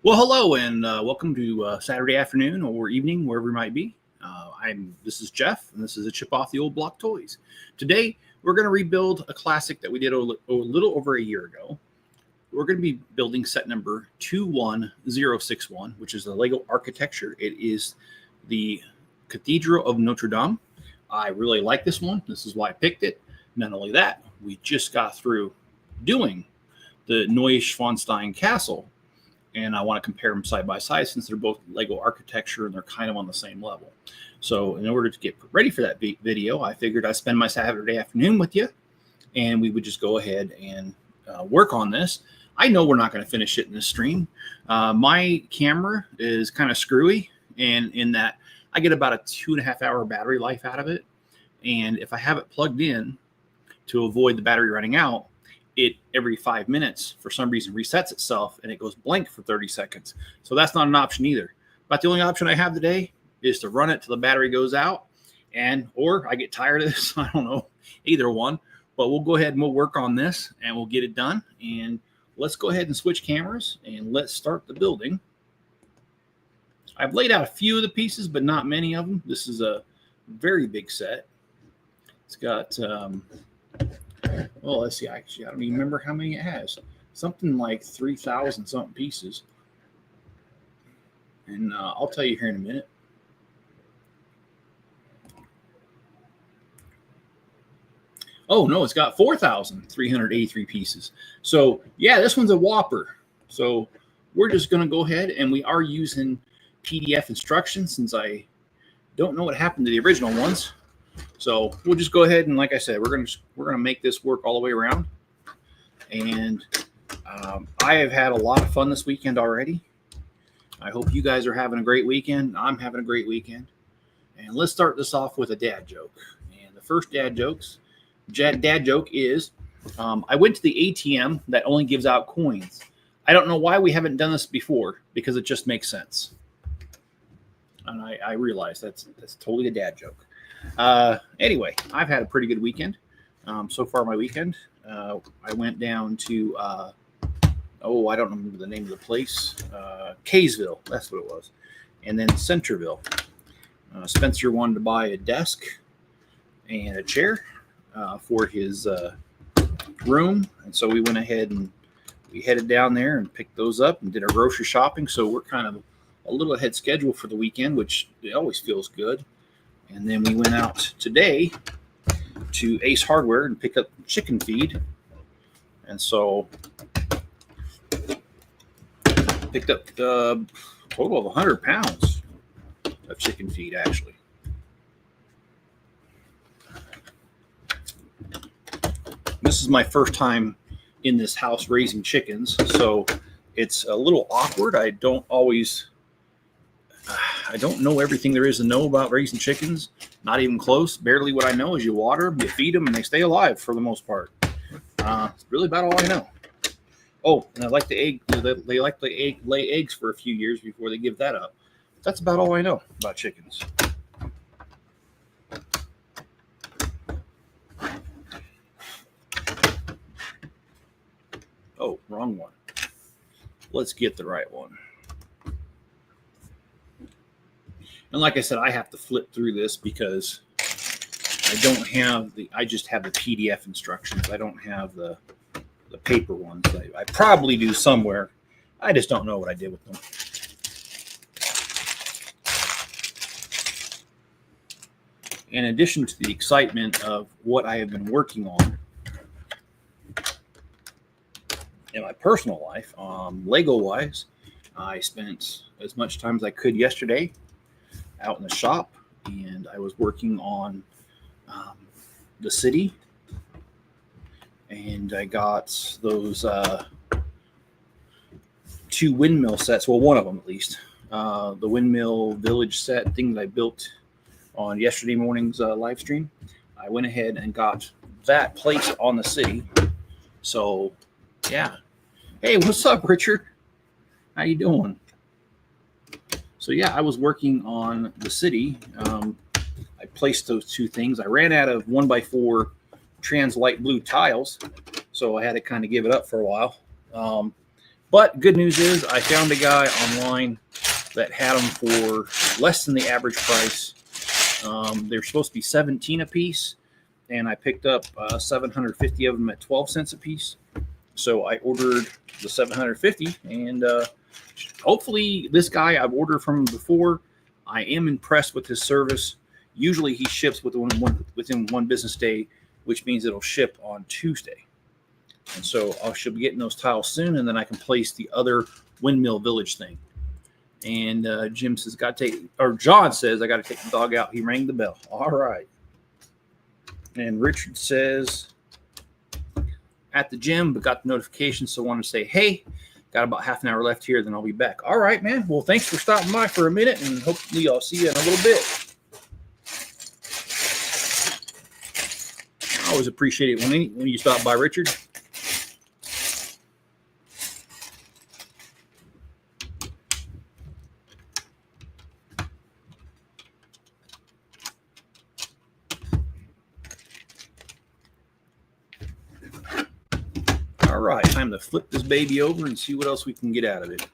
Well, hello and welcome to Saturday afternoon or evening, wherever you might be. This is Jeff, and this is a chip off the old block toys. Today, we're going to rebuild a classic that we did a little over a year ago. We're going to be building set number 21061, which is the Lego architecture. It is the Cathedral of Notre-Dame. I really like this one. This is why I picked it. Not only that, we just got through doing the Neuschwanstein Castle, and I want to compare them side by side since they're both Lego architecture and they're kind of on the same level. So in order to get ready for that video, I figured I'd spend my Saturday afternoon with you, and we would just go ahead and work on this. I know we're not going to finish it in this stream. My camera is kind of screwy, and in that I get about a 2.5 hour battery life out of it. And if I have it plugged in to avoid the battery running out, it every 5 minutes for some reason resets itself and it goes blank for 30 seconds. So that's not an option either. But the only option I have today is to run it till the battery goes out, or I get tired of this. I don't know, either one. But we'll go ahead and we'll work on this and we'll get it done. And let's go ahead and switch cameras and let's start the building. I've laid out a few of the pieces, but not many of them. This is a very big set. It's got well, let's see. Actually, I don't even remember how many it has. Something like 3,000 something pieces. And I'll tell you here in a minute. Oh, no, it's got 4,383 pieces. So, yeah, this one's a whopper. So we're just going to go ahead, and we are using PDF instructions since I don't know what happened to the original ones. So we'll just go ahead and, like I said, we're gonna make this work all the way around. And I have had a lot of fun this weekend already. I hope you guys are having a great weekend. I'm having a great weekend. And let's start this off with a dad joke. And the first dad joke is, I went to the ATM that only gives out coins. I don't know why we haven't done this before, because it just makes sense. And I realize that's totally a dad joke. Anyway, I've had a pretty good weekend. So far my weekend, I went down to, I don't remember the name of the place, Kaysville, that's what it was. And then Centerville. Spencer wanted to buy a desk and a chair, for his, room. And so we went ahead and we headed down there and picked those up and did our grocery shopping. So we're kind of a little ahead schedule for the weekend, which it always feels good. And then we went out today to Ace Hardware and picked up chicken feed. And so picked up a total of 100 pounds of chicken feed, actually. This is my first time in this house raising chickens, so it's a little awkward. I don't know everything there is to know about raising chickens. Not even close. Barely what I know is you water them, you feed them, and they stay alive for the most part. It's really about all I know. Oh, and I like the egg. They like to lay eggs for a few years before they give that up. That's about all I know about chickens. Oh, wrong one. Let's get the right one. And like I said, I have to flip through this because I just have the PDF instructions. I don't have the paper ones. I probably do somewhere. I just don't know what I did with them. In addition to the excitement of what I have been working on in my personal life, Lego-wise, I spent as much time as I could yesterday out in the shop, and I was working on the city, and I got those 2 windmill sets, well, one of them at least, the windmill village set thing that I built on yesterday morning's live stream. I went ahead and got that placed on the city. So yeah, hey, what's up, Richard? How you doing? So yeah, I was working on the city. I placed those 2 things. I ran out of 1x4 trans light blue tiles, so I had to kind of give it up for a while. But good news is I found a guy online that had them for less than the average price. They're supposed to be 17 a piece, and I picked up 750 of them at 12 cents a piece. So I ordered the 750, and hopefully this guy, I've ordered from him before. I am impressed with his service. Usually he ships within one business day, which means it'll ship on Tuesday. And so I should be getting those tiles soon, and then I can place the other Windmill Village thing. And John says, I got to take the dog out. He rang the bell. All right. And Richard says, at the gym, but got the notification, so I wanted to say, hey, got about half an hour left here, then I'll be back. All right, man. Well, thanks for stopping by for a minute, and hopefully I'll see you in a little bit. I always appreciate it when you stop by, Richard. All right, time to flip this baby over and see what else we can get out of it.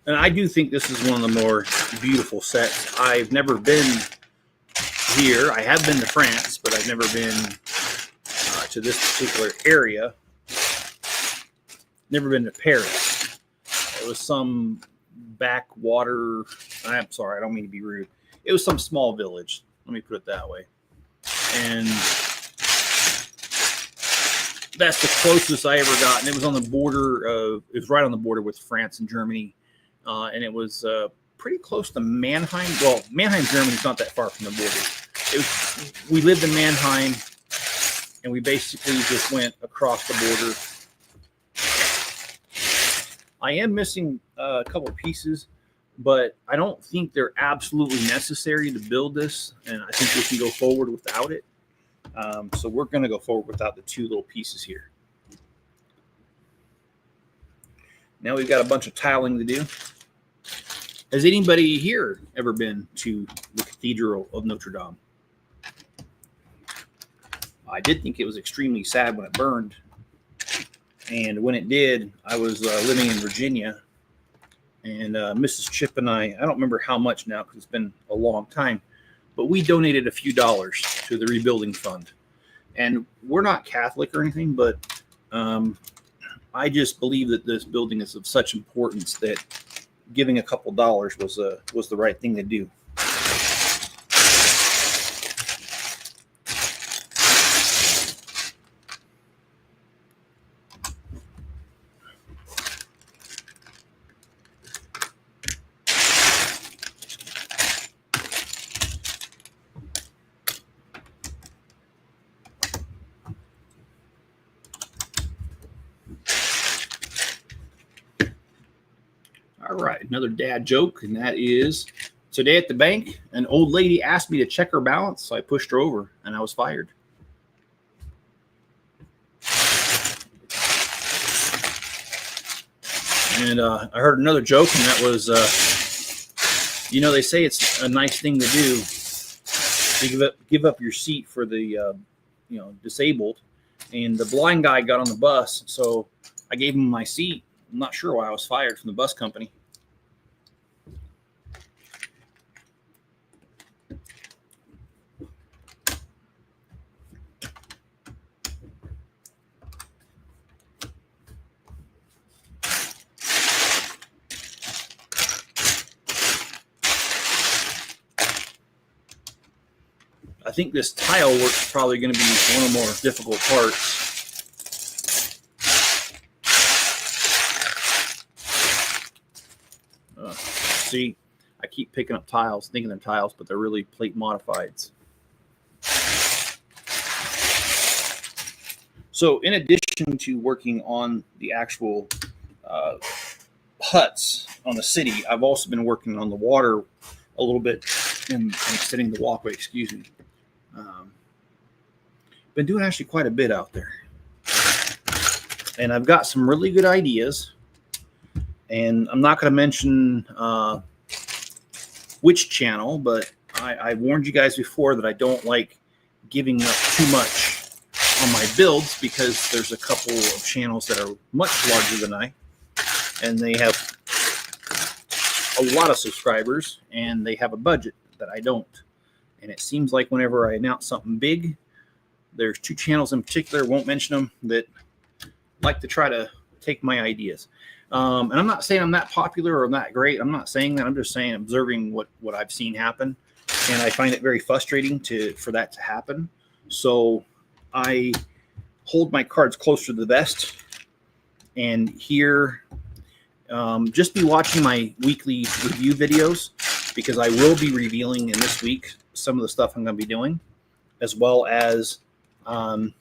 And I do think this is one of the more beautiful sets. I've never been here. I have been to France, but I've never been to this particular area. Never been to Paris. It was some backwater. I'm sorry, I don't mean to be rude. It was some small village. Let me put it that way. And that's the closest I ever got. And it was on the border of, it was right on the border with France and Germany. And it was pretty close to Mannheim. Well, Mannheim, Germany is not that far from the border. We lived in Mannheim, and we basically just went across the border. I am missing a couple of pieces, but I don't think they're absolutely necessary to build this, and I think we can go forward without it. So we're going to go forward without the two little pieces here. Now we've got a bunch of tiling to do. Has anybody here ever been to the Cathedral of Notre-Dame? I did think it was extremely sad when it burned. And when it did, I was living in Virginia. And Mrs. Chip and I don't remember how much now because it's been a long time, but we donated a few dollars to the rebuilding fund. And we're not Catholic or anything, but I just believe that this building is of such importance that giving a couple dollars was the right thing to do. All right, another dad joke, and that is, today at the bank, an old lady asked me to check her balance, so I pushed her over, and I was fired. And I heard another joke, and that was, they say it's a nice thing to do to give up your seat for the, disabled. And the blind guy got on the bus, so I gave him my seat. I'm not sure why I was fired from the bus company. I think this tile work's probably going to be one of the more difficult parts. See, I keep picking up tiles, thinking they're tiles, but they're really plate modifieds. So in addition to working on the actual huts on the city, I've also been working on the water a little bit. and extending the walkway, excuse me. Been doing actually quite a bit out there. And I've got some really good ideas. And I'm not going to mention which channel, but I warned you guys before that I don't like giving up too much on my builds, because there's a couple of channels that are much larger than I, and they have a lot of subscribers, and they have a budget that I don't. And it seems like whenever I announce something big, there's two channels in particular, won't mention them, that like to try to take my ideas. And I'm not saying I'm that popular or I'm that great. I'm not saying that. I'm just saying, observing what I've seen happen. And I find it very frustrating for that to happen. So I hold my cards closer to the vest. And here, just be watching my weekly review videos, because I will be revealing in this week some of the stuff I'm going to be doing, as well as I'm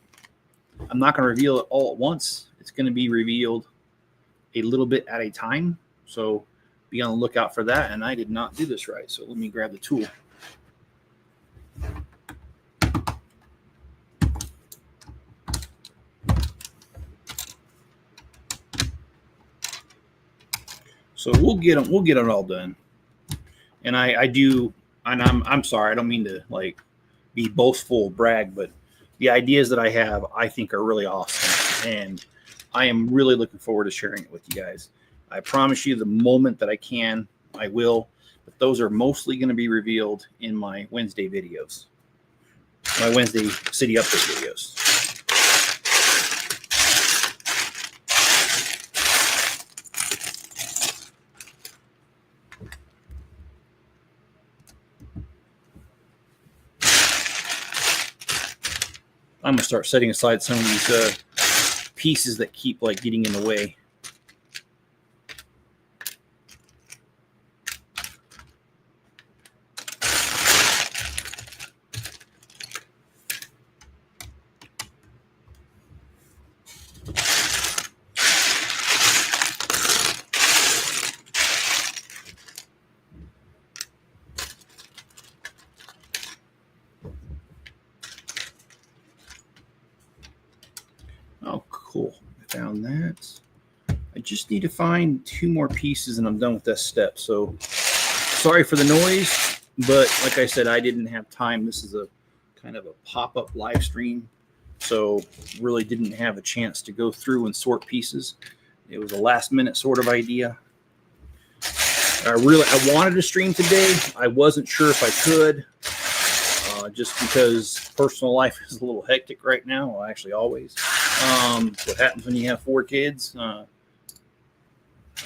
not going to reveal it all at once. It's going to be revealed a little bit at a time. So be on the lookout for that. And I did not do this right. So let me grab the tool. So we'll get it all done. And I do, and I'm sorry, I don't mean to like be boastful, brag, but the ideas that I have, I think are really awesome. And I am really looking forward to sharing it with you guys. I promise you, the moment that I can, I will. But those are mostly going to be revealed in my Wednesday videos, my Wednesday city update videos. I'm gonna start setting aside some of these pieces that keep like getting in the way. Oh, cool. I found that. I just need to find two more pieces and I'm done with this step. So sorry for the noise, but like I said, I didn't have time. This is a kind of a pop-up live stream, so really didn't have a chance to go through and sort pieces. It was a last-minute sort of idea. I wanted to stream today. I wasn't sure if I could, just because personal life is a little hectic right now. Well, actually, always. What happens when you have 4 kids? I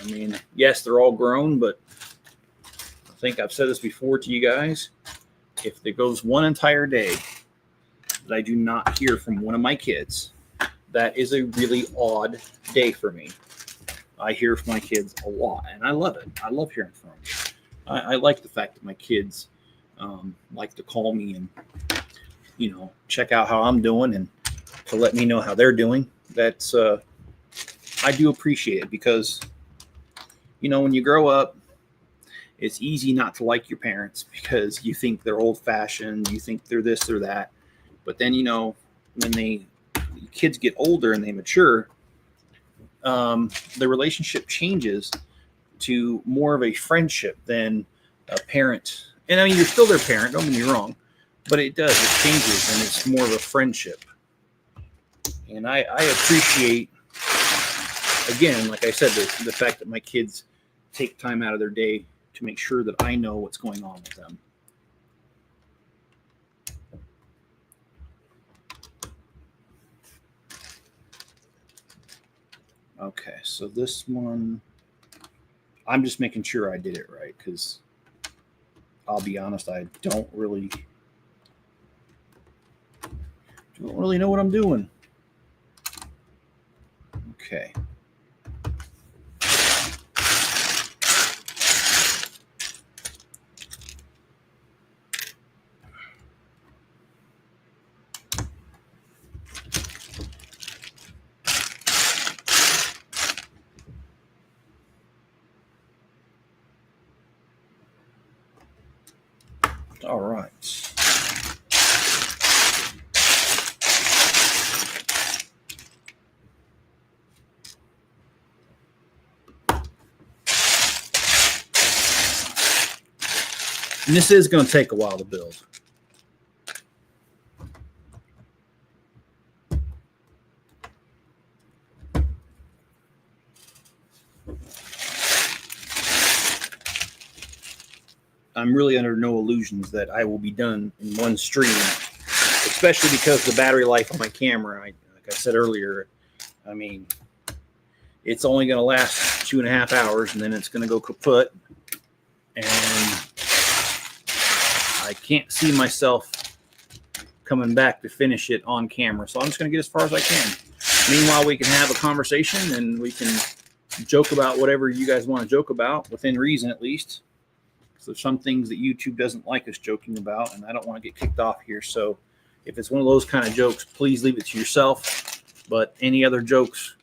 mean, yes, they're all grown, but I think I've said this before to you guys. If there goes one entire day that I do not hear from one of my kids, that is a really odd day for me. I hear from my kids a lot, and I love it. I love hearing from them. I like the fact that my kids like to call me and, check out how I'm doing and to let me know how they're doing. That's I do appreciate it, because, when you grow up, it's easy not to like your parents because you think they're old-fashioned, you think they're this or that. But then, when kids get older and they mature, the relationship changes to more of a friendship than a parent. And I mean, you're still their parent, don't get me wrong, but it changes, and it's more of a friendship. And I appreciate, again, like I said, the fact that my kids take time out of their day to make sure that I know what's going on with them. Okay, so this one, I'm just making sure I did it right, because I'll be honest, I don't really know what I'm doing. Okay. All right. And this is going to take a while to build. I'm really under no illusions that I will be done in one stream, especially because the battery life on my camera, like I said earlier, I mean, it's only going to last 2.5 hours, and then it's going to go kaput. And I can't see myself coming back to finish it on camera. So I'm just going to get as far as I can. Meanwhile, we can have a conversation and we can joke about whatever you guys want to joke about, within reason at least. So there's some things that YouTube doesn't like us joking about, and I don't want to get kicked off here. So if it's one of those kind of jokes, please leave it to yourself. But any other jokes,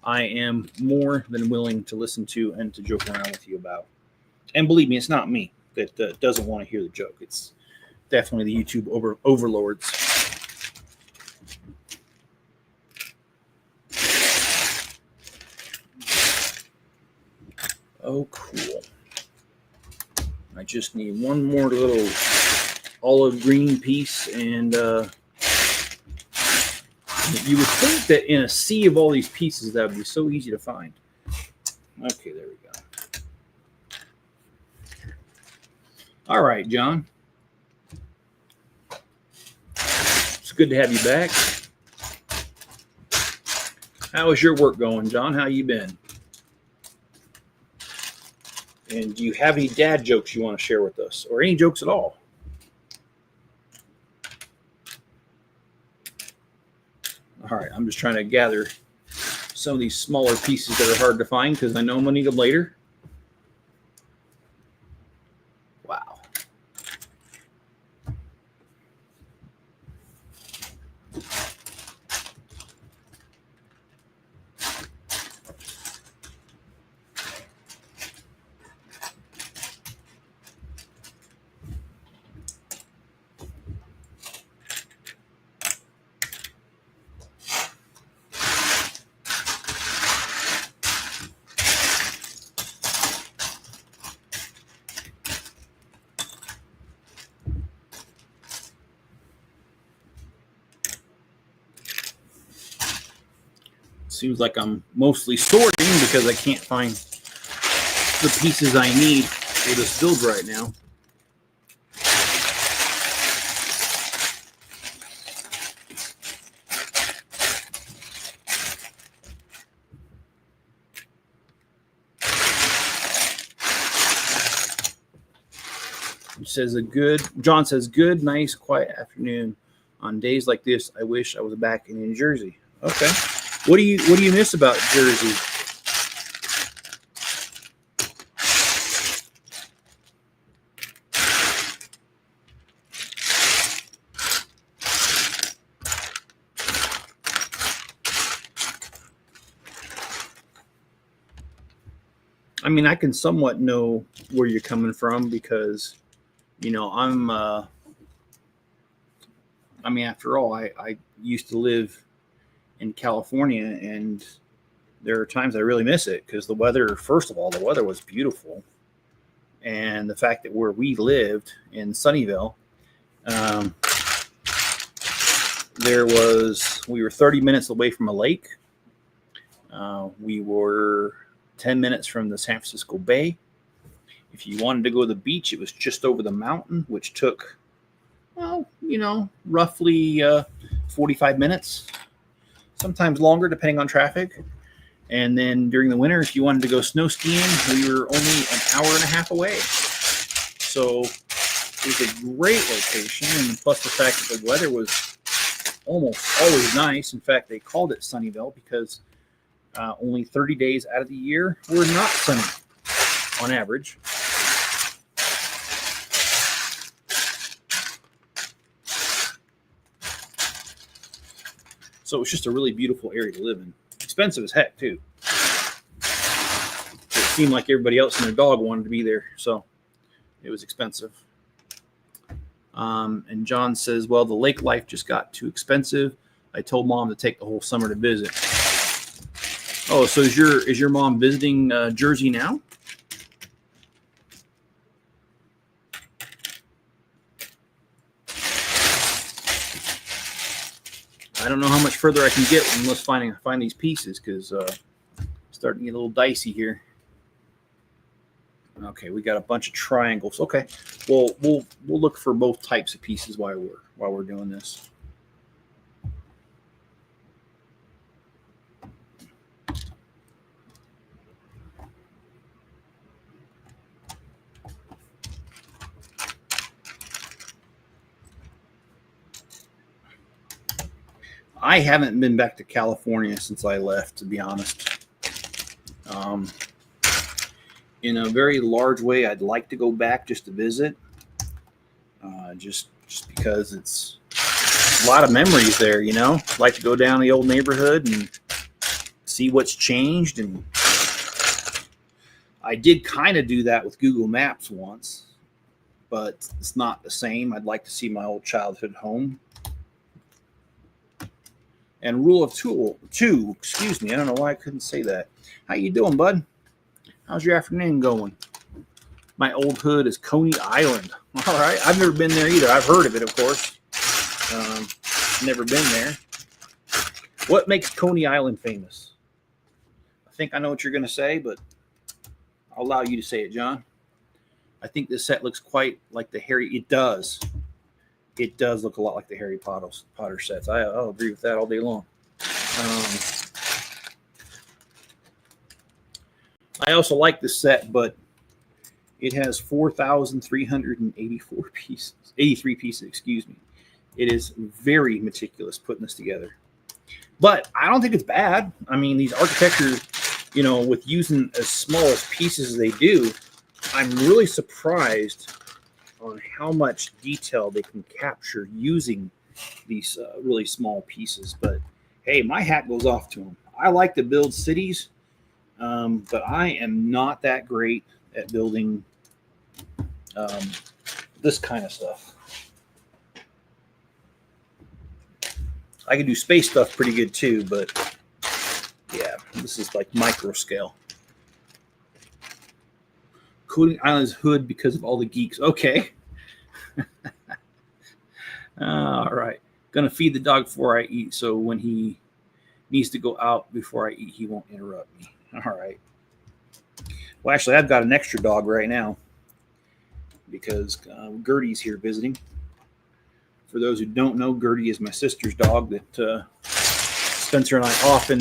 I am more than willing to listen to and to joke around with you about. And believe me, it's not me that doesn't want to hear the joke. It's definitely the YouTube overlords. Oh, cool. I just need one more little olive green piece, and you would think that in a sea of all these pieces that would be so easy to find. Okay, there we go. All right, John. It's good to have you back. How is your work going, John? How you been? And do you have any dad jokes you want to share with us, or any jokes at all? All right, I'm just trying to gather some of these smaller pieces that are hard to find because I know I'm going to need them later. Wow. Seems like I'm mostly sorting because I can't find the pieces I need for this build right now. John says, good, nice, quiet afternoon. On days like this, I wish I was back in New Jersey. Okay. What do you miss about Jersey? I mean, I can somewhat know where you're coming from because, you know, after all, I used to live in California, and there are times I really miss it because the weather, first of all, the weather was beautiful. And the fact that where we lived in Sunnyvale, we were 30 minutes away from a lake. We were 10 minutes from the San Francisco Bay. If you wanted to go to the beach, it was just over the mountain, which took, well, you know, roughly 45 minutes, sometimes longer, depending on traffic. And then during the winter, if you wanted to go snow skiing, we were only an hour and a half away. So it was a great location. And plus the fact that the weather was almost always nice. In fact, they called it Sunnyvale because only 30 days out of the year were not sunny on average. So it was just a really beautiful area to live in. Expensive as heck, too. It seemed like everybody else and their dog wanted to be there, so it was expensive. And John says, well, the lake life just got too expensive. I told Mom to take the whole summer to visit. Oh, so is your mom visiting Jersey now? I don't know how much further I can get unless find these pieces, because starting to get a little dicey here. Okay, we got a bunch of triangles. Okay, well we'll look for both types of pieces while we're doing this. I haven't been back to California since I left, to be honest. In a very large way, I'd like to go back just to visit, just because it's a lot of memories there, you know. I'd like to go down the old neighborhood and see what's changed. And I did kind of do that with Google Maps once, but it's not the same. I'd like to see my old childhood home. And rule of two, excuse me, I don't know why I couldn't say that. How you doing, bud? How's your afternoon going? My old hood is Coney Island. All right, I've never been there either. I've heard of it, of course. Never been there. What makes Coney Island famous? I think I know what you're going to say, but I'll allow you to say it, John. I think this set looks quite like the Harry. It does. It does look a lot like the Harry Potter sets. I'll agree with that all day long. I also like this set, but it has 4,384 pieces, 83 pieces, excuse me. It is very meticulous putting this together. But I don't think it's bad. I mean, these architecture, you know, with using as small as pieces as they do, I'm really surprised on how much detail they can capture using these really small pieces. But hey, my hat goes off to them. I like to build cities, but I am not that great at building this kind of stuff. I can do space stuff pretty good too, but yeah, this is like micro scale. Coney Island's hood because of all the geeks. Okay. All right. Gonna feed the dog before I eat, so when he needs to go out before I eat, he won't interrupt me. All right. Well, actually, I've got an extra dog right now because Gertie's here visiting. For those who don't know, Gertie is my sister's dog that Spencer and I often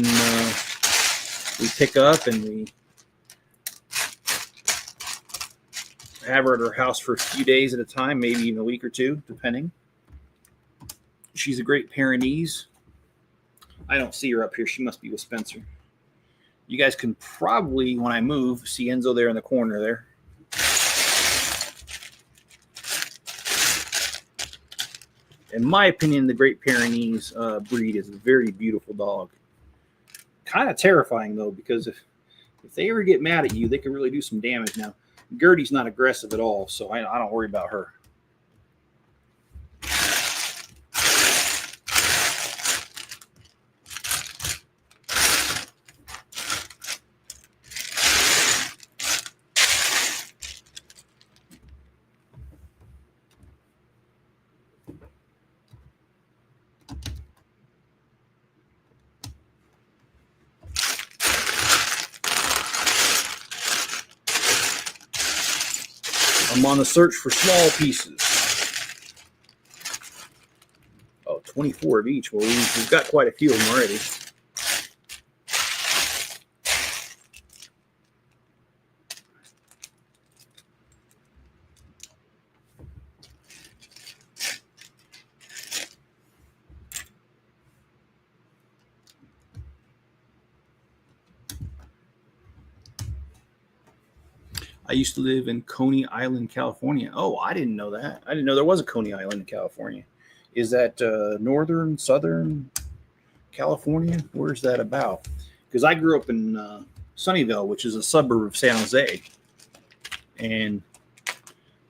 we pick up, and we have her at her house for a few days at a time, maybe even a week or two, depending. She's a great Pyrenees. I don't see her up here. She must be with Spencer. You guys can probably, when I move, see Enzo there in the corner there. In my opinion, the Great Pyrenees breed is a very beautiful dog. Kind of terrifying, though, because if they ever get mad at you, they can really do some damage. Now, Gertie's not aggressive at all, so I don't worry about her. I'm on the search for small pieces. Oh, 24 of each. Well, we've got quite a few of them already. I used to live in Coney Island, California. Oh, I didn't know that. I didn't know there was a Coney Island in California. Is that northern, southern California? Where's that about? Because I grew up in Sunnyvale, which is a suburb of San Jose. And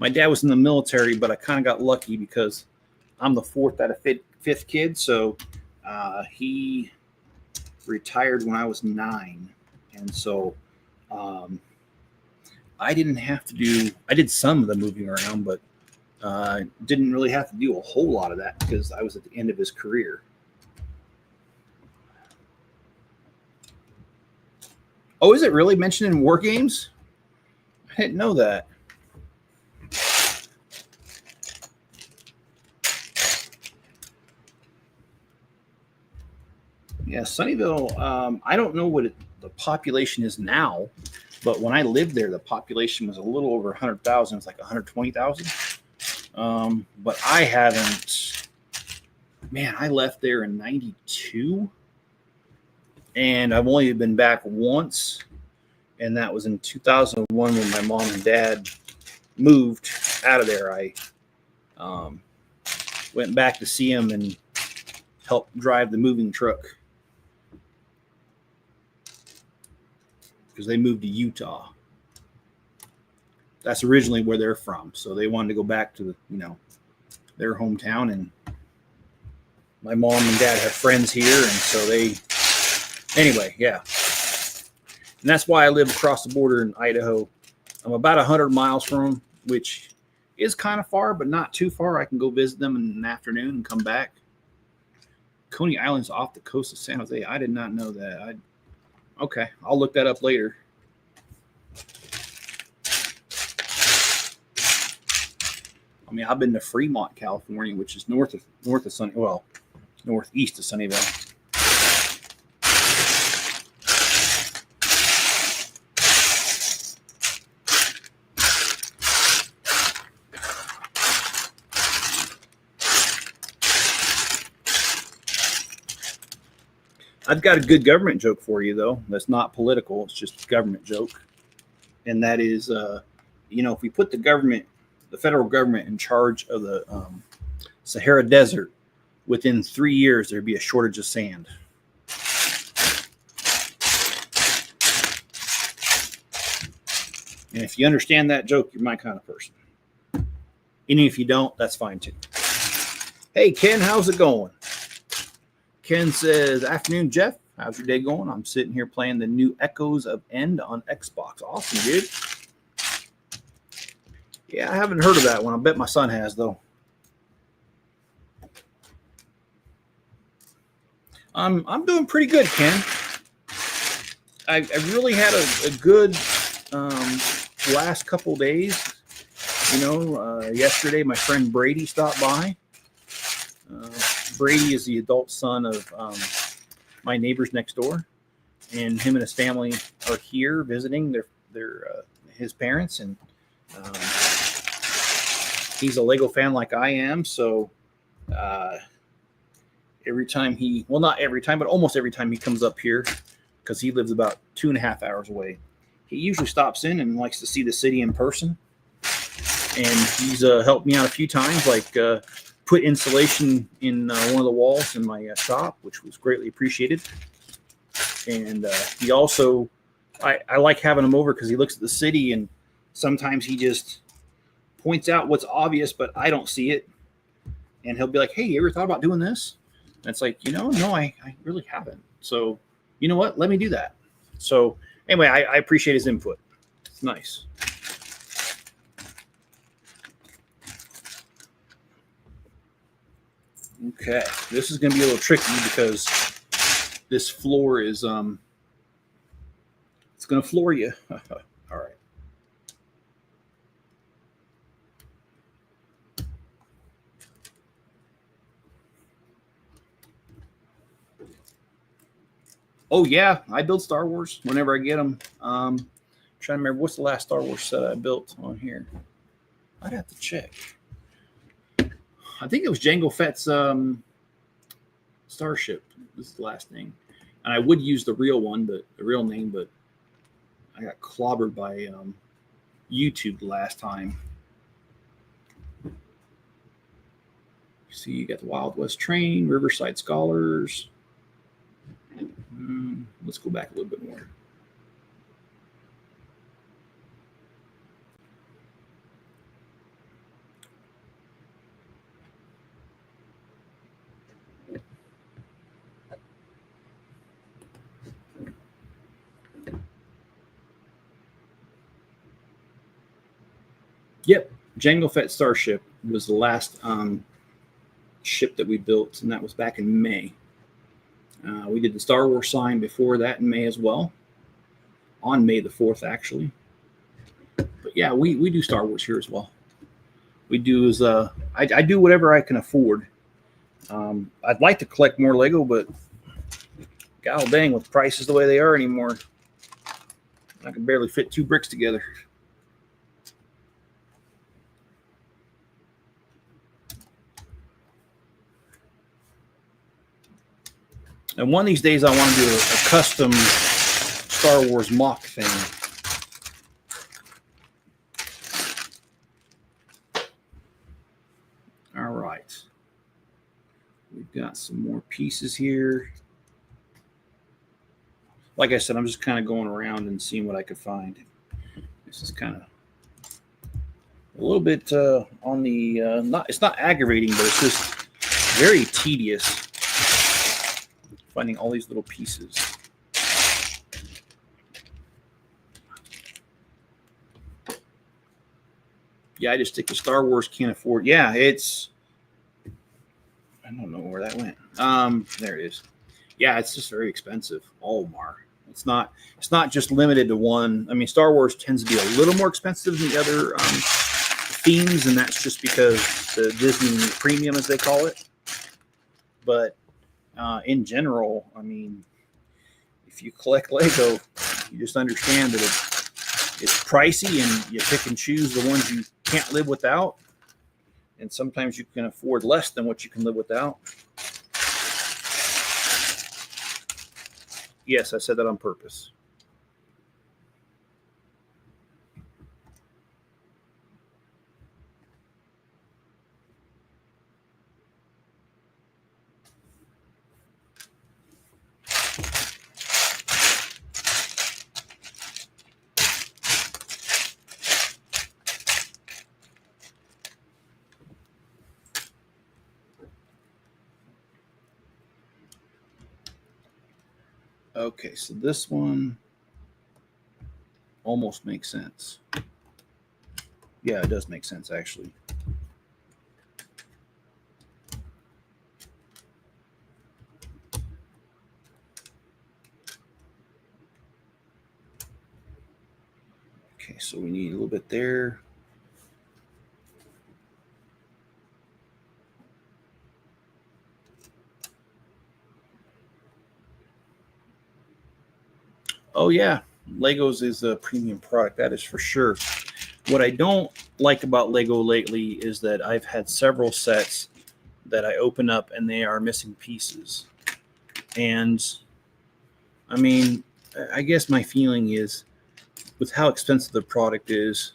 My dad was in the military, but I kind of got lucky because I'm the fourth out of fifth kid. So he retired when I was 9. And so I didn't have to do, I did some of the moving around, but didn't really have to do a whole lot of that because I was at the end of his career. Oh, is it really mentioned in War Games? I didn't know that. Yeah, Sunnyvale, I don't know what the population is now, but when I lived there, the population was a little over 100,000. It's like 120,000. But I haven't, man, I left there in 92, and I've only been back once, and that was in 2001 when my mom and dad moved out of there. I went back to see them and helped drive the moving truck because they moved to Utah. That's originally where they're from, so they wanted to go back to their hometown. And my mom and dad have friends here, and so anyway, yeah. And that's why I live across the border in Idaho. I'm about 100 miles from them, which is kind of far, but not too far. I can go visit them in an afternoon and come back. Coney Island's off the coast of San Jose. I did not know that. Okay, I'll look that up later. I mean, I've been to Fremont, California, which is northeast of Sunnyvale. I've got a good government joke for you, though. That's not political. It's just a government joke. And that is, if we put the federal government in charge of the Sahara Desert, within 3 years, there'd be a shortage of sand. And if you understand that joke, you're my kind of person. And if you don't, that's fine too. Hey, Ken, how's it going? Ken says, afternoon, Jeff. How's your day going? I'm sitting here playing the new Echoes of End on Xbox. Awesome, dude. Yeah, I haven't heard of that one. I bet my son has, though. I'm doing pretty good, Ken. I really had a good last couple days. Yesterday my friend Brady stopped by. Brady is the adult son of my neighbors next door, and him and his family are here visiting his parents, and he's a Lego fan like I am, so every time not every time, but almost every time he comes up here, because he lives about 2.5 hours away, he usually stops in and likes to see the city in person. And he's helped me out a few times, like put insulation in one of the walls in my shop, which was greatly appreciated. And he also, I like having him over because he looks at the city, and sometimes he just points out what's obvious, but I don't see it. And he'll be like, hey, you ever thought about doing this? And it's like, no, I really haven't. So, you know what? Let me do that. So anyway, I appreciate his input. It's nice. Okay, this is going to be a little tricky because this floor is, it's going to floor you. All right. Oh, yeah, I build Star Wars whenever I get them. Trying to remember, what's the last Star Wars set I built on here? I'd have to check. I think it was Jango Fett's Starship. This is the last name. And I would use the real name, but I got clobbered by YouTube the last time. See, you got the Wild West Train, Riverside Scholars. Let's go back a little bit more. Yep, Jango Fett Starship was the last ship that we built, and that was back in May. We did the Star Wars sign before that in May as well, on May the 4th, actually. But yeah, we do Star Wars here as well. We do is I do whatever I can afford. I'd like to collect more Lego, but god dang, with prices the way they are anymore, I can barely fit 2 bricks together. And one of these days, I want to do a custom Star Wars mock thing. All right. We've got some more pieces here. Like I said, I'm just kind of going around and seeing what I could find. This is kind of a little bit on the it's not aggravating, but it's just very tedious finding all these little pieces. Yeah, I just stick to Star Wars. Can't afford. Yeah, it's. I don't know where that went. There it is. Yeah, it's just very expensive. Omar. It's not just limited to one. I mean, Star Wars tends to be a little more expensive than the other themes, and that's just because the Disney Premium, as they call it. But in general, I mean, if you collect Lego, you just understand that it's pricey, and you pick and choose the ones you can't live without. And sometimes you can afford less than what you can live without. Yes, I said that on purpose. Okay, so this one almost makes sense. Yeah, it does make sense, actually. Okay, so we need a little bit there. Oh, yeah, Legos is a premium product, that is for sure. What I don't like about Lego lately is that I've had several sets that I open up and they are missing pieces. And I mean, I guess my feeling is with how expensive the product is,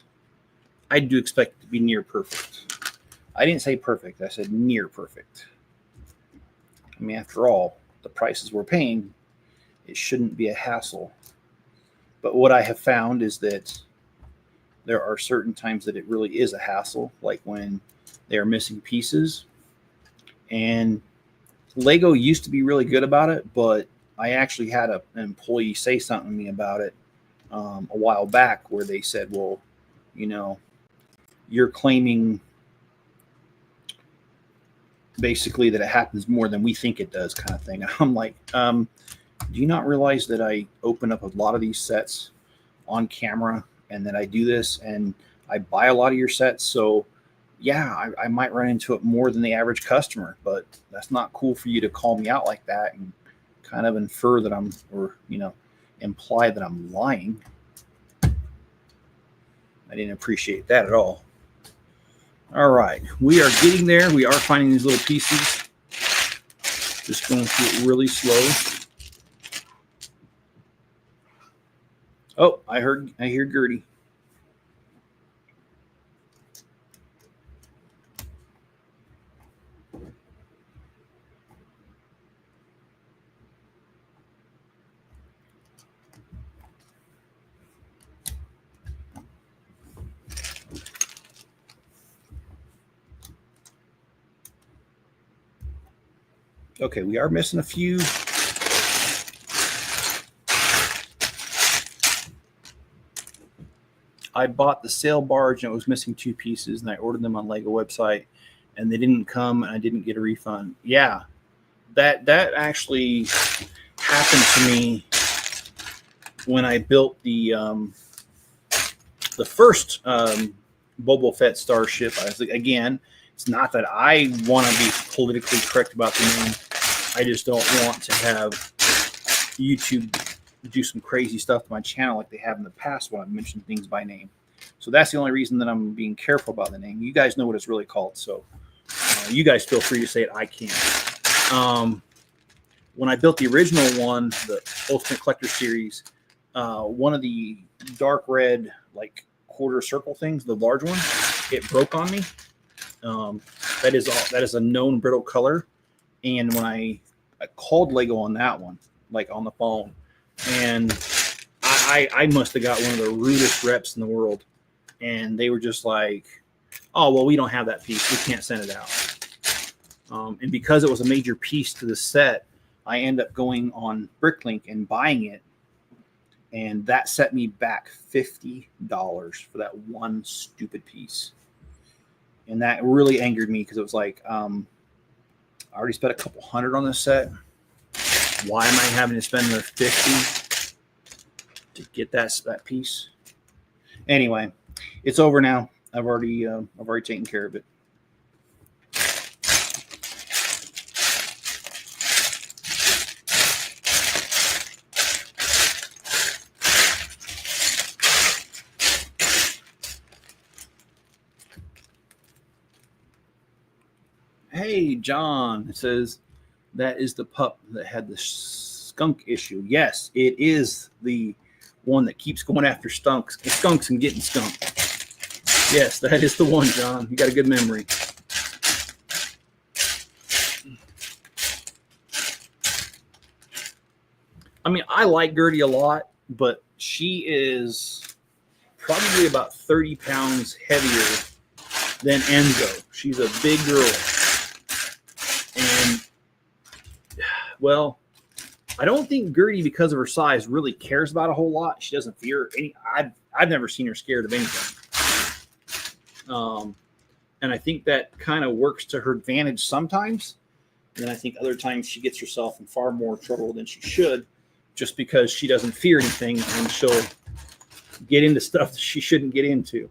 I do expect it to be near perfect. I didn't say perfect, I said near perfect. I mean, after all, the prices we're paying, it shouldn't be a hassle. But what I have found is that there are certain times that it really is a hassle, like when they are missing pieces. And Lego used to be really good about it, but I actually had an employee say something to me about it a while back where they said, well, you know, you're claiming basically that it happens more than we think it does, kind of thing. And I'm like, do you not realize that I open up a lot of these sets on camera and that I do this and I buy a lot of your sets? So yeah, I might run into it more than the average customer, but that's not cool for you to call me out like that and kind of infer that I'm, or, you know, imply that I'm lying. I didn't appreciate that at all. All right, we are getting there. We are finding these little pieces. Just going through it really slow. Oh, I hear Gertie. Okay, we are missing a few. I bought the sail barge and it was missing 2 pieces, and I ordered them on Lego website, and they didn't come, and I didn't get a refund. Yeah, that actually happened to me when I built the first Boba Fett starship. I was like, again, it's not that I want to be politically correct about the name. I just don't want to have YouTube do some crazy stuff to my channel like they have in the past when I've mentioned things by name. So that's the only reason that I'm being careful about the name. You guys know what it's really called, so you guys feel free to say it. I can't. When I built the original one, the Ultimate Collector Series, one of the dark red, like quarter circle things, the large one, it broke on me. That is a known brittle color. And when I called Lego on that one, like on the phone, and I must have got one of the rudest reps in the world. And they were just like, oh, well, we don't have that piece. We can't send it out. And because it was a major piece to the set, I ended up going on Bricklink and buying it. And that set me back $50 for that one stupid piece. And that really angered me because it was like, I already spent a couple $100 on this set. Why am I having to spend another $50 to get that piece? Anyway, it's over now. I've already taken care of it. Hey, John, it says that is the pup that had the skunk issue. Yes, it is the one that keeps going after skunks and getting skunked. Yes, that is the one, John. You got a good memory. I mean, I like Gertie a lot, but she is probably about 30 pounds heavier than Enzo. She's a big girl. And, well, I don't think Gertie, because of her size, really cares about a whole lot. She doesn't fear any. I've never seen her scared of anything. And I think that kind of works to her advantage sometimes. And then I think other times she gets herself in far more trouble than she should, just because she doesn't fear anything and she'll get into stuff that she shouldn't get into.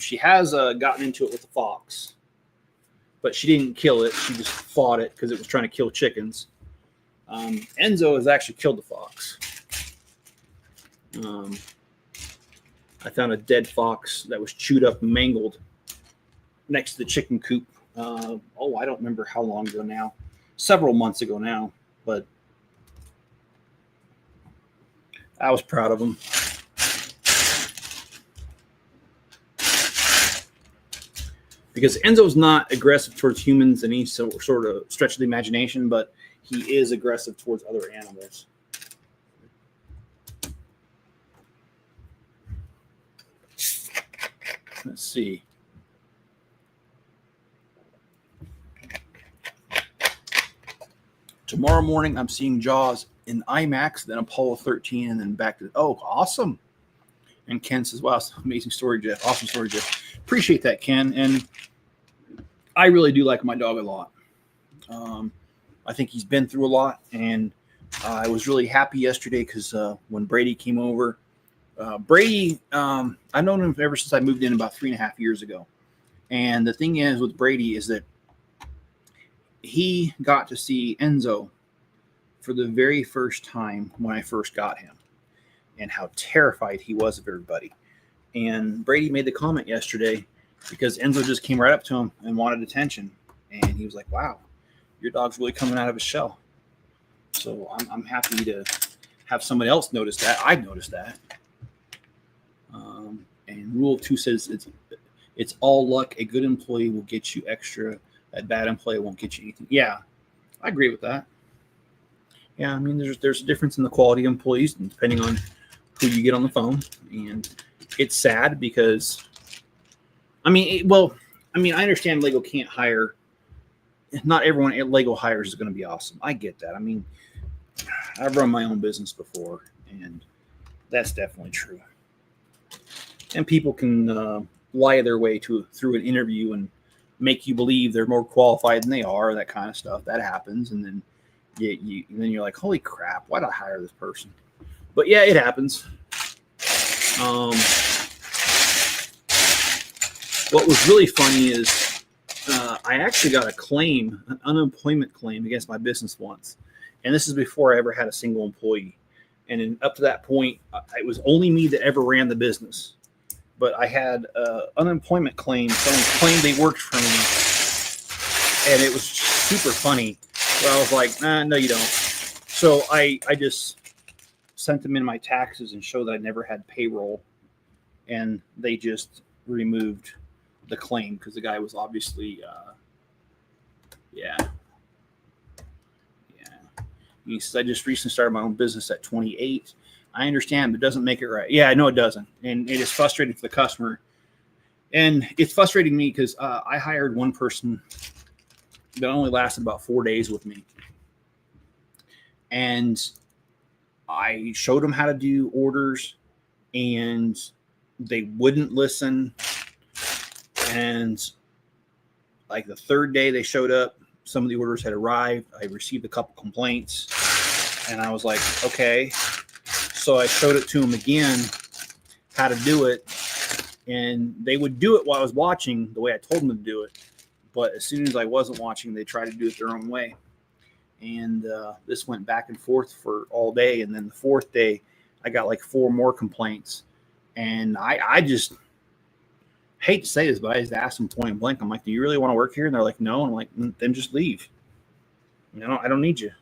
She has gotten into it with the fox, but she didn't kill it. She just fought it because it was trying to kill chickens. Enzo has actually killed the fox. I found a dead fox that was chewed up and mangled next to the chicken coop. I don't remember how long ago now. Several months ago now, but I was proud of him. Because Enzo's not aggressive towards humans in any sort of stretch of the imagination, but he is aggressive towards other animals. Let's see. Tomorrow morning, I'm seeing Jaws in IMAX, then Apollo 13, and then back to, oh, awesome. And Ken says, wow, amazing story, Jeff. Awesome story, Jeff. Appreciate that, Ken. And I really do like my dog a lot. I think he's been through a lot, and I was really happy yesterday because when Brady came over, Brady, I've known him ever since I moved in about 3.5 years ago. And the thing is with Brady is that he got to see Enzo for the very first time when I first got him, and how terrified he was of everybody. And Brady made the comment yesterday because Enzo just came right up to him and wanted attention. And he was like, wow, your dog's really coming out of his shell. So I'm happy to have somebody else notice that. I've noticed that. And Rule 2 says it's all luck. A good employee will get you extra. A bad employee won't get you anything. Yeah, I agree with that. Yeah, I mean, there's a difference in the quality of employees depending on who you get on the phone. And it's sad because, I understand Lego can't hire. Not everyone at Lego hires is going to be awesome. I get that. I mean, I've run my own business before, and that's definitely true. and people can lie their way through an interview and make you believe they're more qualified than they are. That kind of stuff that happens, and then then you're like, holy crap, why did I hire this person? But yeah, it happens. What was really funny is I actually got an unemployment claim against my business once. And this is before I ever had a single employee. And up to that point, it was only me that ever ran the business. But I had an unemployment claim. Someone claimed they worked for me. And it was super funny. But I was like, no, you don't. So I just sent them in my taxes and showed that I never had payroll. And they just removed the claim because the guy was obviously, He says, I just recently started my own business at 28. I understand, but it doesn't make it right. Yeah, I know it doesn't. And it is frustrating for the customer. And it's frustrating me because I hired one person that only lasted about 4 days with me. And I showed them how to do orders, and they wouldn't listen. And like the third day they showed up, some of the orders had arrived. I received a couple complaints, and I was like, okay. So I showed it to them again, how to do it. And they would do it while I was watching the way I told them to do it. But as soon as I wasn't watching, they tried to do it their own way. And this went back and forth for all day. And then the fourth day, I got like 4 more complaints. And I just hate to say this, but I just asked them point blank. I'm like, do you really want to work here? And they're like, no. And I'm like, then just leave. I don't need you.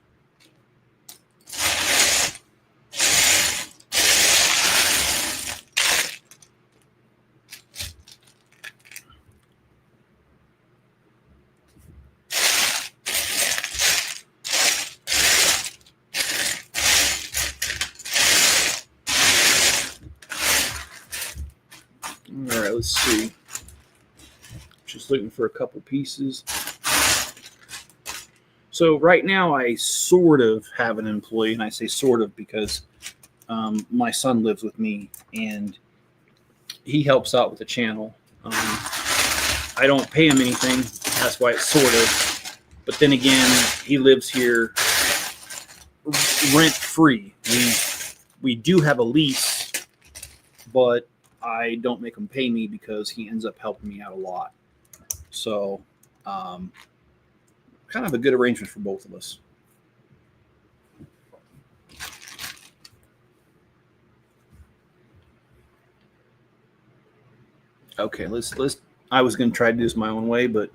All right, let's see. Just looking for a couple pieces. So right now I sort of have an employee, and I say sort of because my son lives with me, and he helps out with the channel. I don't pay him anything. That's why it's sort of. But then again, he lives here rent free. We do have a lease, but I don't make him pay me because he ends up helping me out a lot. So, kind of a good arrangement for both of us. Okay, let's. I was going to try to do this my own way, but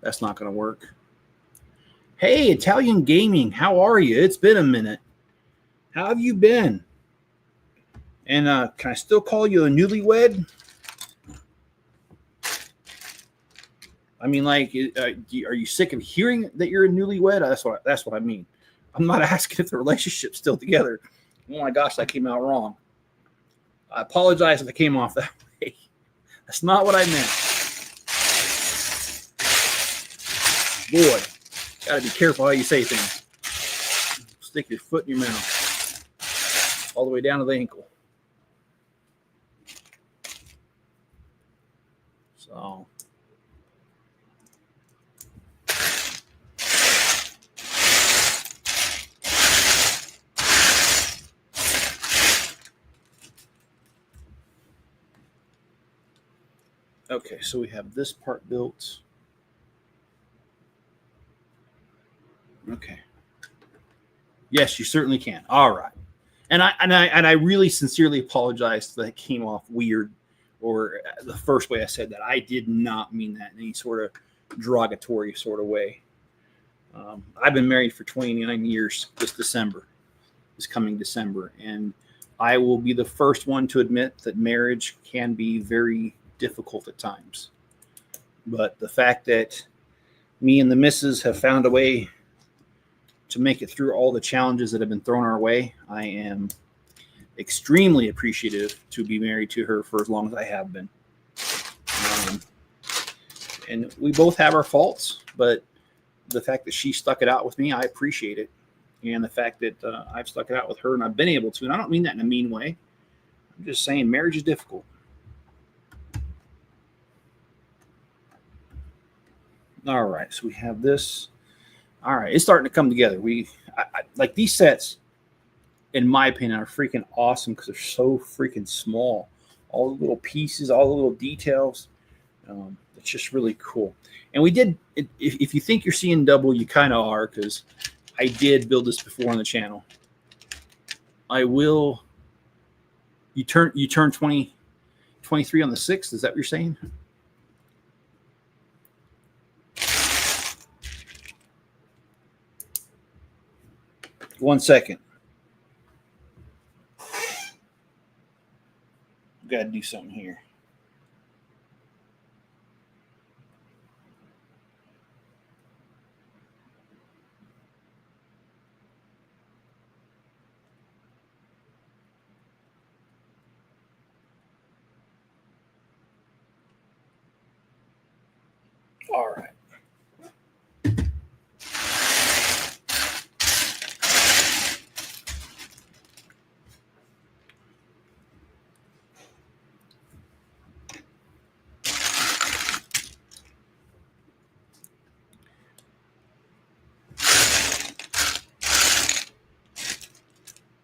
that's not going to work. Hey, Italian Gaming, how are you? It's been a minute. How have you been? And can I still call you a newlywed? I mean, like, are you sick of hearing that you're a newlywed? That's what I mean. I'm not asking if the relationship's still together. Oh my gosh, that came out wrong. I apologize if it came off that way. That's not what I meant. Boy, gotta be careful how you say things. Stick your foot in your mouth, all the way down to the ankle. So. Okay, so we have this part built. Okay. Yes, you certainly can. All right. And I really sincerely apologize that it came off weird, or the first way I said that. I did not mean that in any sort of derogatory sort of way. I've been married for 29 years this coming December, and I will be the first one to admit that marriage can be very difficult at times. But the fact that me and the missus have found a way to make it through all the challenges that have been thrown our way, I am extremely appreciative to be married to her for as long as I have been. And we both have our faults, but the fact that she stuck it out with me, I appreciate it. And the fact that I've stuck it out with her and I've been able to, and I don't mean that in a mean way. I'm just saying marriage is difficult. All right, so we have this. All right, it's starting to come together. Like these sets, in my opinion, are freaking awesome because they're so freaking small. All the little pieces, all the little details. It's just really cool. And we did. If you think you're seeing double, you kind of are, because I did build this before on the channel. I will. You turn 20, 23 on the 6th. Is that what you're saying? One second. Got to do something here. All right.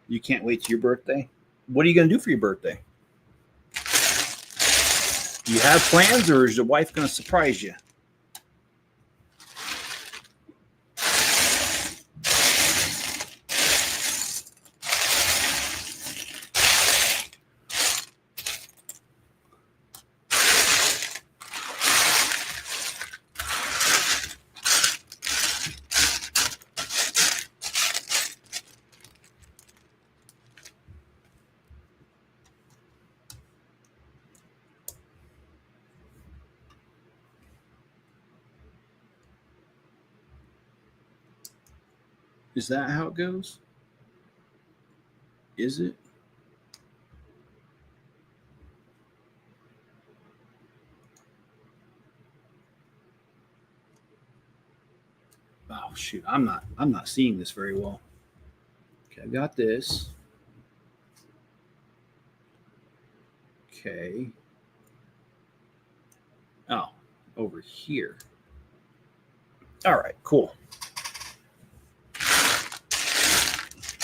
You can't wait till your birthday? What are you going to do for your birthday? Do you have plans, or is your wife going to surprise you? Is that how it goes? Is it? Oh shoot, I'm not seeing this very well. Okay, I got this. Okay. Oh, over here. All right, cool.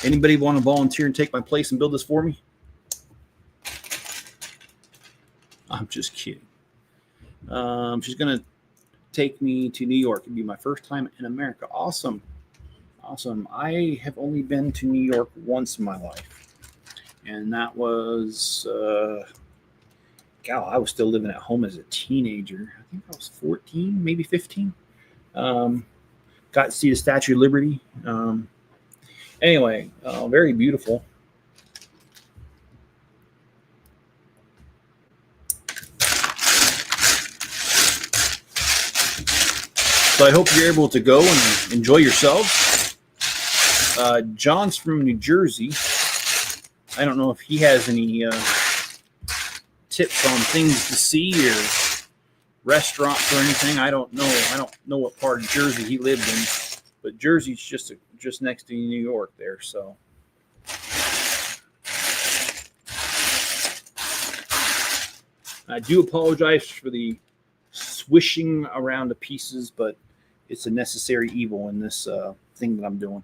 Anybody want to volunteer and take my place and build this for me? I'm just kidding. She's going to take me to New York. It'd be my first time in America. Awesome. Awesome. I have only been to New York once in my life. And that was, I was still living at home as a teenager. I think I was 14, maybe 15. Got to see the Statue of Liberty. Anyway, very beautiful. So I hope you're able to go and enjoy yourselves. John's from New Jersey. I don't know if he has any tips on things to see or restaurants or anything. I don't know. I don't know what part of Jersey he lived in, but Jersey's just next to New York there. So I do apologize for the swishing around the pieces, but it's a necessary evil in this thing that I'm doing.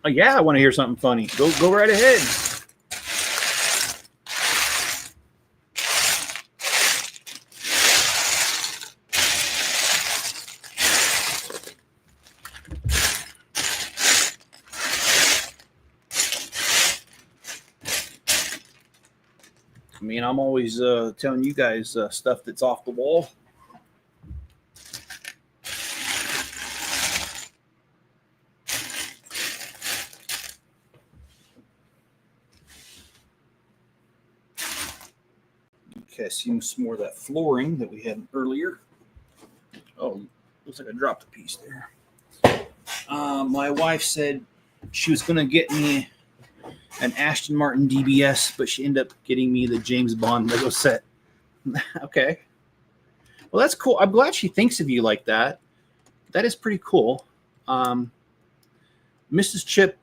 Oh, yeah, I want to hear something funny. Go right ahead. I mean, I'm always telling you guys stuff that's off the wall. Okay, see some more of that flooring that we had earlier. Oh, looks like I dropped a piece there. My wife said she was going to get me an Aston Martin DBS, but she ended up getting me the James Bond Lego set. Okay. Well, that's cool. I'm glad she thinks of you like that. That is pretty cool. Mrs. Chip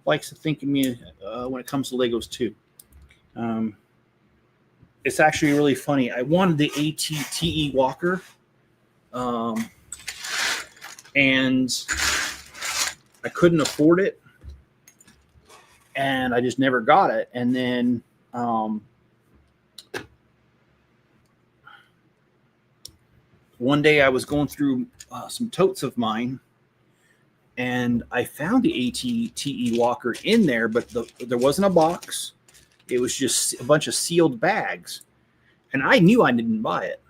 likes to think of me when it comes to Legos too. It's actually really funny. I wanted the ATTE Walker, and I couldn't afford it, and I just never got it. And then one day I was going through some totes of mine, and I found the ATTE Walker in there, but there wasn't a box. It was just a bunch of sealed bags, and I knew I didn't buy it.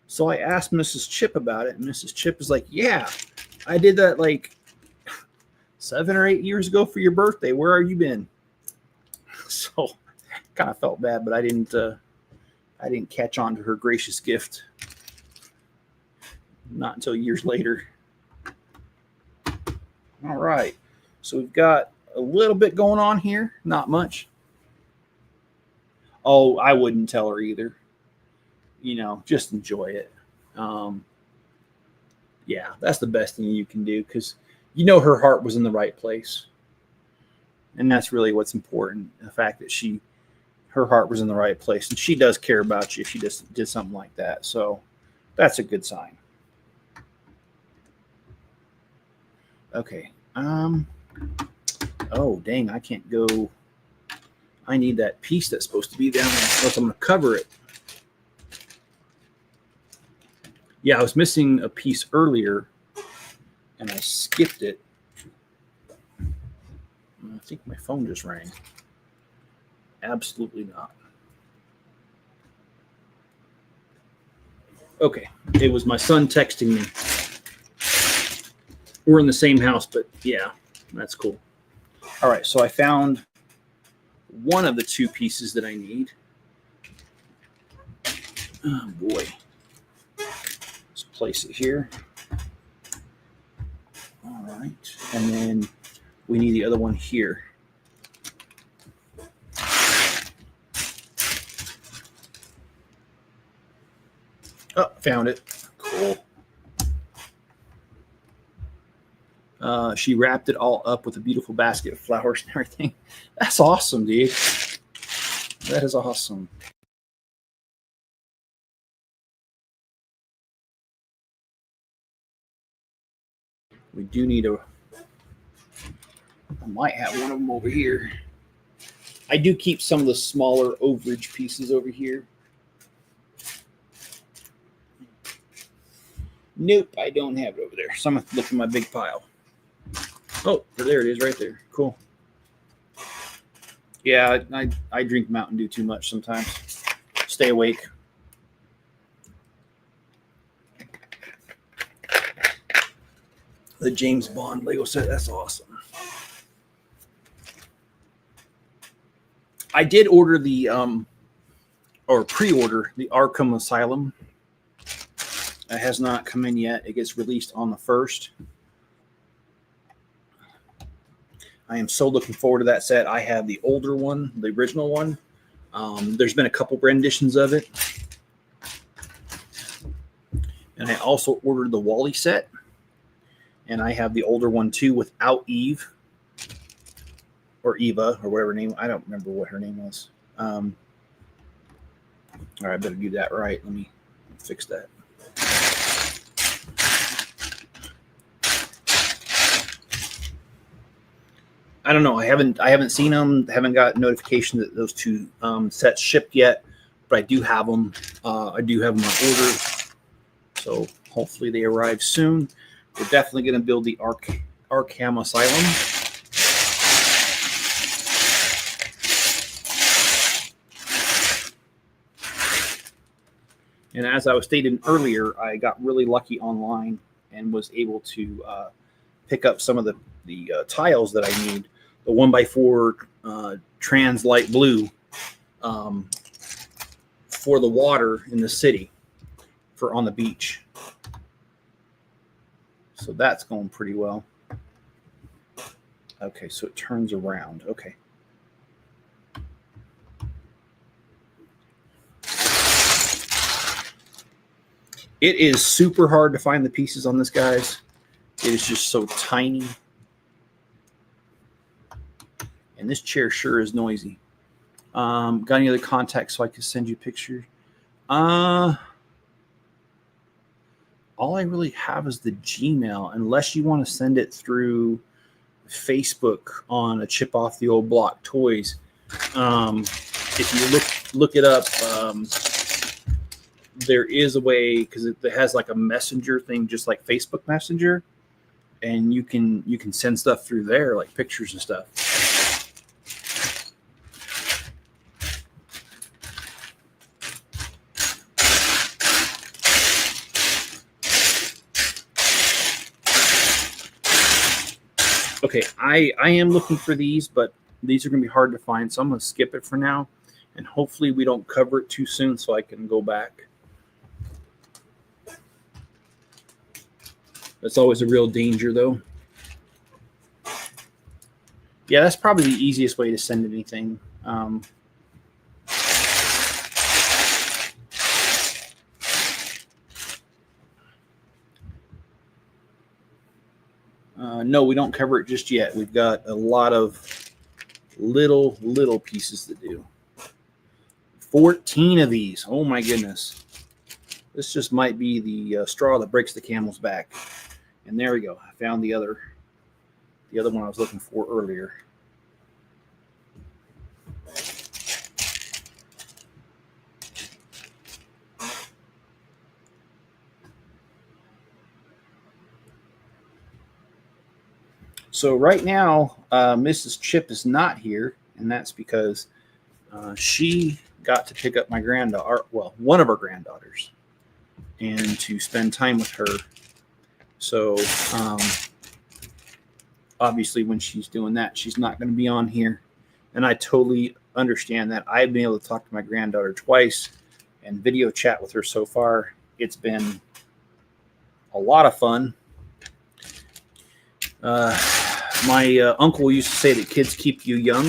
So I asked Mrs. Chip about it, and Mrs. Chip is like, "Yeah, I did that like 7 or 8 years ago for your birthday. Where have you been?" So kind of felt bad, but I didn't catch on to her gracious gift. Not until years later. All right. So we've got a little bit going on here. Not much. Oh, I wouldn't tell her either. Just enjoy it. Yeah, that's the best thing you can do, because her heart was in the right place. And that's really what's important. The fact that her heart was in the right place, and she does care about you if she just did something like that. So that's a good sign. Okay. Oh, dang, I can't go. I need that piece that's supposed to be down there, else I'm going to cover it. Yeah, I was missing a piece earlier, and I skipped it. I think my phone just rang. Absolutely not. Okay, it was my son texting me. We're in the same house, but yeah, that's cool. All right, so I found one of the two pieces that I need. Oh boy. Let's place it here. All right, and then we need the other one here. Oh, found it. Cool. She wrapped it all up with a beautiful basket of flowers and everything. That's awesome, dude. That is awesome. We do need I might have one of them over here. I do keep some of the smaller overage pieces over here. Nope, I don't have it over there. So I'm going to look in my big pile. Oh, there it is right there. Cool. Yeah, I drink Mountain Dew too much sometimes. Stay awake. The James Bond Lego set, that's awesome. I did order or pre-order the Arkham Asylum. It has not come in yet. It gets released on the 1st. I am so looking forward to that set. I have the older one, the original one. There's been a couple renditions of it. And I also ordered the Wally set. And I have the older one too without Eve. Or Eva, or whatever her name. I don't remember what her name was. All right, I better do that right. Let me fix that. I don't know. I haven't seen them. Haven't got notification that those two sets shipped yet. But I do have them. I do have them on order. So hopefully they arrive soon. We're definitely going to build the Arkham Asylum. And as I was stating earlier, I got really lucky online and was able to pick up some of the tiles that I need. The 1x4 trans light blue for the water in the city for on the beach. So that's going pretty well. Okay, so it turns around. Okay. It is super hard to find the pieces on this, guys. It is just so tiny. And this chair sure is noisy. Got any other contacts so I can send you pictures? All I really have is the Gmail, unless you want to send it through Facebook on a Chip Off the Old Block Toys. If you look it up, there is a way, because it has like a messenger thing, just like Facebook Messenger, and you can send stuff through there, like pictures and stuff. Okay, I am looking for these, but these are going to be hard to find, so I'm going to skip it for now, and hopefully we don't cover it too soon so I can go back. That's always a real danger, though. Yeah, that's probably the easiest way to send anything. No, we don't cover it just yet. We've got a lot of little pieces to do. 14 of these. Oh my goodness. This just might be the straw that breaks the camel's back. And there we go. I found the other one I was looking for earlier. So right now, Mrs. Chip is not here, and that's because she got to pick up my granddaughter, well, one of our granddaughters, and to spend time with her. So obviously when she's doing that, she's not going to be on here. And I totally understand that. I've been able to talk to my granddaughter twice and video chat with her so far. It's been a lot of fun. My uncle used to say that kids keep you young.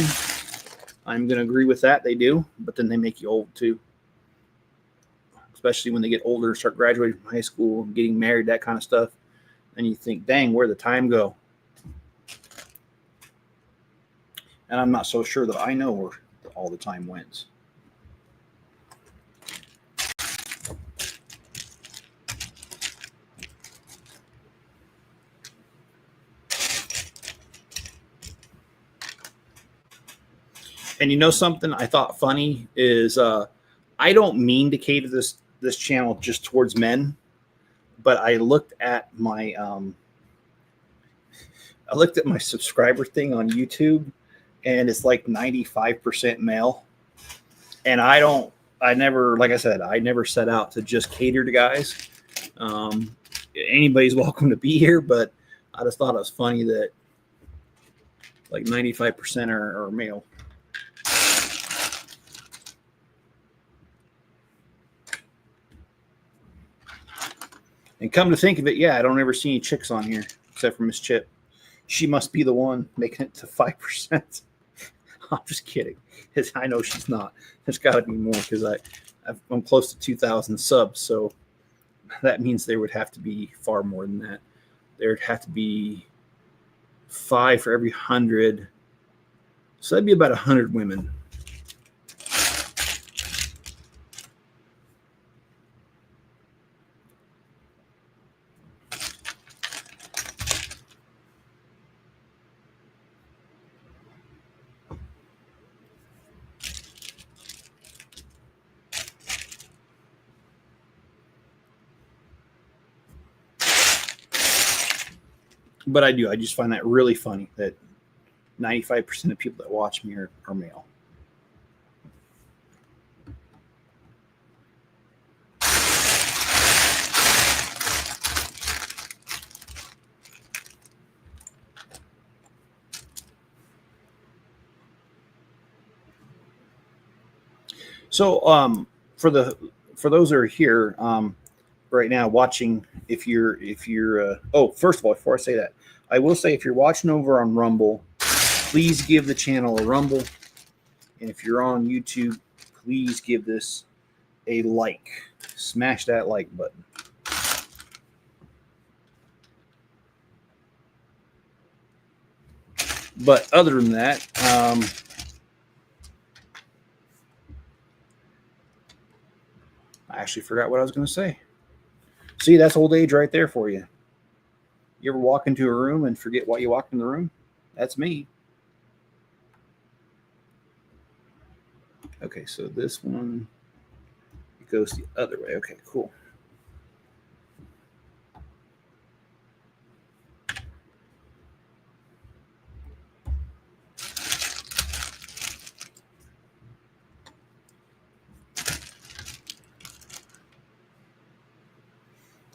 I'm going to agree with that. They do, but then they make you old too. Especially when they get older, start graduating from high school, getting married, that kind of stuff. And you think, dang, where'd the time go? And I'm not so sure that I know where all the time went. And you know something I thought funny is I don't mean to cater this channel just towards men, but I looked at my subscriber thing on YouTube, and it's like 95% male. And I never set out to just cater to guys. Anybody's welcome to be here, but I just thought it was funny that like 95% are male. And come to think of it, yeah, I don't ever see any chicks on here except for Miss Chip. She must be the one making it to 5%. I'm just kidding. I know she's not. There's got to be more because I'm close to 2,000 subs, so that means there would have to be far more than that. There'd have to be 5 for every 100. So that'd be about 100 women. But I just find that really funny that 95% of people that watch me are male. So for those that are here right now watching, if you're first of all, before I say that, I will say if you're watching over on Rumble, please give the channel a rumble, and if you're on YouTube, please give this a like. Smash that like button. But other than that, I actually forgot what I was going to say. See, that's old age right there for you. You ever walk into a room and forget why you walked in the room? That's me. Okay, so this one, it goes the other way. Okay, cool.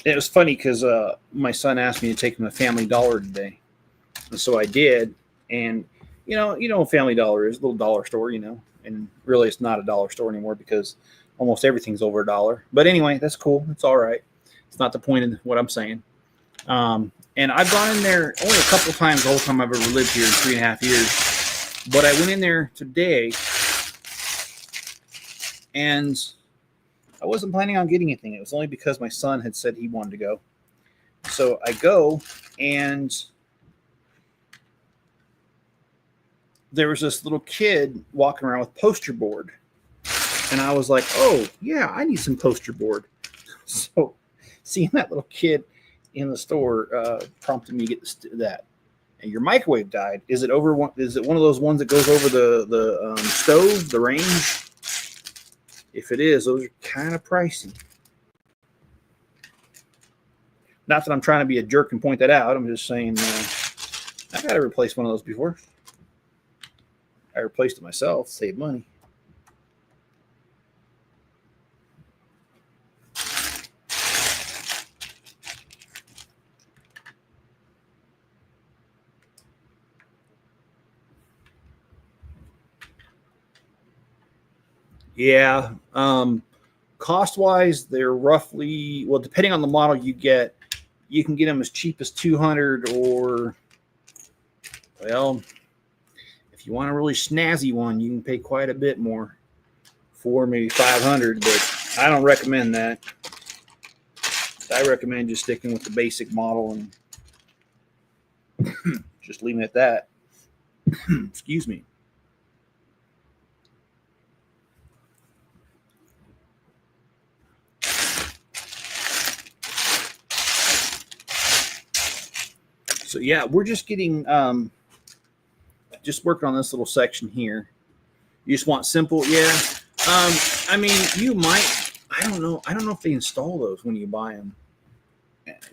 It was funny because my son asked me to take him to Family Dollar today, and so I did. And you know, Family Dollar is a little dollar store, and really it's not a dollar store anymore because almost everything's over $1. But anyway, that's cool. It's all right. It's not the point in what I'm saying. And I've gone in there only a couple times the whole time I've ever lived here in 3.5 years. But I went in there today, and I wasn't planning on getting anything. It was only because my son had said he wanted to go. So I go, and there was this little kid walking around with poster board. And I was like, oh, yeah, I need some poster board. So seeing that little kid in the store prompted me to get that. And your microwave died. Is it over? Is it one of those ones that goes over the stove, the range? If it is, those are kind of pricey. Not that I'm trying to be a jerk and point that out. I'm just saying I got to replace one of those before. I replaced it myself, save money. Yeah. Cost-wise, they're roughly, well, depending on the model you get, you can get them as cheap as $200 or, well, if you want a really snazzy one, you can pay quite a bit more, $400, maybe $500, but I don't recommend that. I recommend just sticking with the basic model and just leaving it at that. Excuse me. So yeah, we're just getting, just working on this little section here. You just want simple, yeah. I mean, you might, I don't know if they install those when you buy them.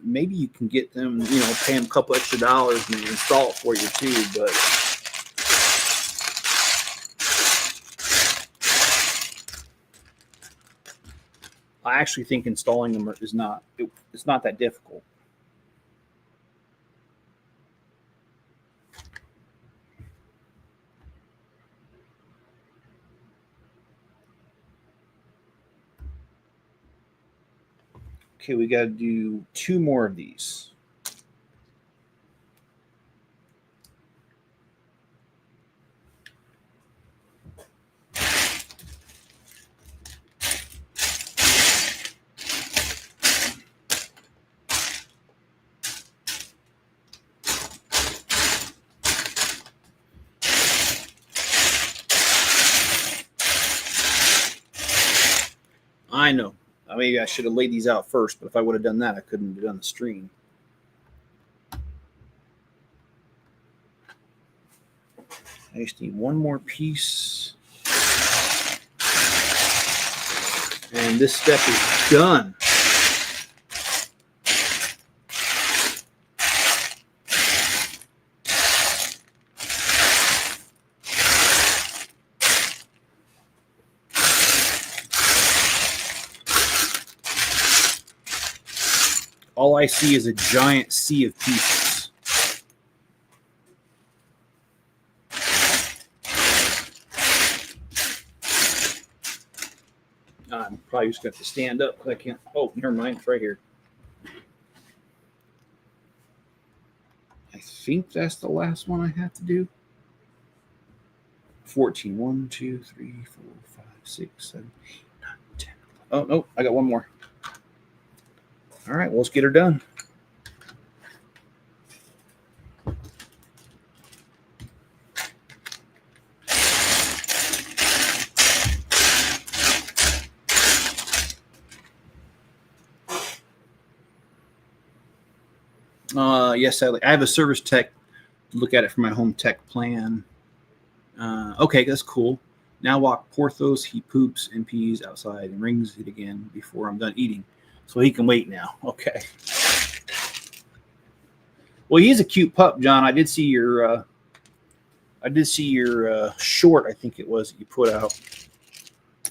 Maybe you can get them, pay them a couple extra dollars and install it for you too, but I actually think installing them is not, it's not that difficult. Okay, we got to do 2 more of these. I know. Maybe I should have laid these out first, but if I would have done that, I couldn't have done the stream. I just need one more piece. And this step is done. All I see is a giant sea of pieces. I'm probably just going to have to stand up because I can't. Oh, never mind. It's right here. I think that's the last one I have to do. 14. 1, 2, 3, 4, 5, 6, 7, 8, 9, 10. Oh, no. I got one more. All right, well, let's get her done. Yes, I have a service tech to look at it for my home tech plan. Okay, that's cool. Now walk Porthos. He poops and pees outside and rings it again before I'm done eating. So he can wait now. Okay. Well, he's a cute pup, John. I did see your short, I think it was, that you put out.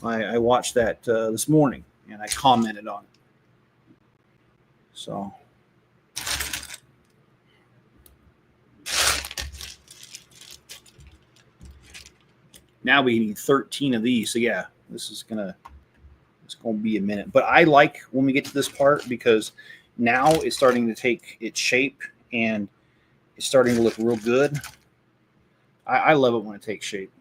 I watched that this morning, and I commented on it. So now we need 13 of these. So yeah, it's gonna be a minute. But I like when we get to this part because now it's starting to take its shape and it's starting to look real good. I love it when it takes shape.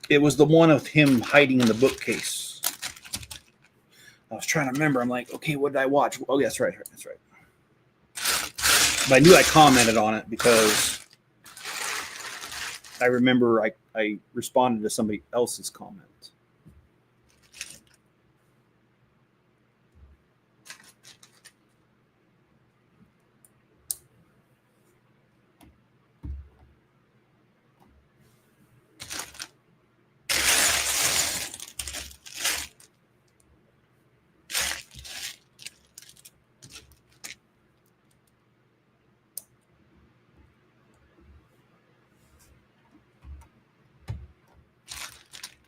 It was the one of him hiding in the bookcase. I was trying to remember. I'm like, okay, what did I watch? Oh, that's right. That's right. But I knew I commented on it because I remember I responded to somebody else's comment.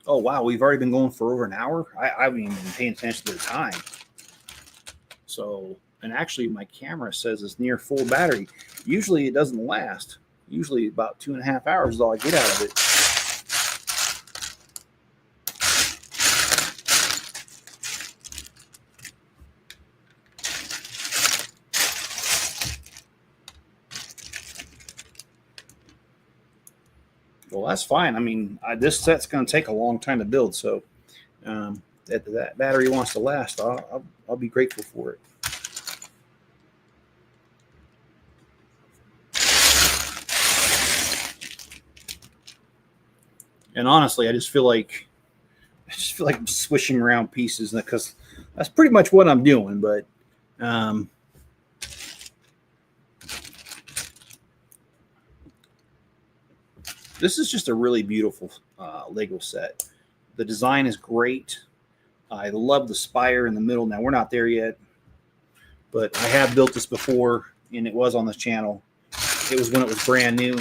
Oh, wow. We've already been going for over an hour. I haven't even been paying attention to the time. So, and actually my camera says it's near full battery. Usually it doesn't last. Usually about 2.5 hours is all I get out of it. Well, that's fine. I mean, this set's going to take a long time to build. So that battery wants to last. I'll be grateful for it. And honestly, I just feel like I'm swishing around pieces because that's pretty much what I'm doing. But this is just a really beautiful Lego set. The design is great. I love the spire in the middle. Now, we're not there yet, but I have built this before, and it was on this channel. It was when it was brand new.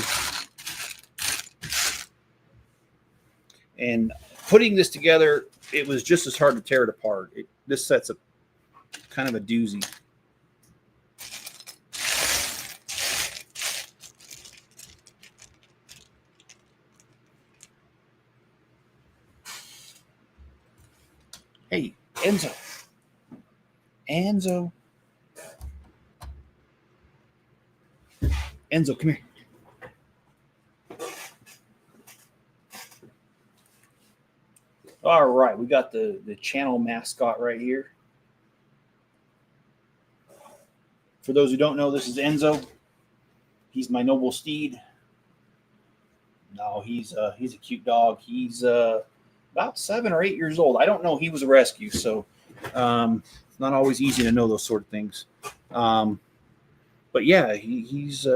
And putting this together, it was just as hard to tear it apart. This set's a kind of a doozy. Hey, Enzo. Enzo, come here. All right, we got the channel mascot right here. For those who don't know, this is Enzo. He's my noble steed. No, he's a cute dog. He's about 7 or 8 years old. I don't know. He was a rescue, so it's not always easy to know those sort of things. But yeah, he's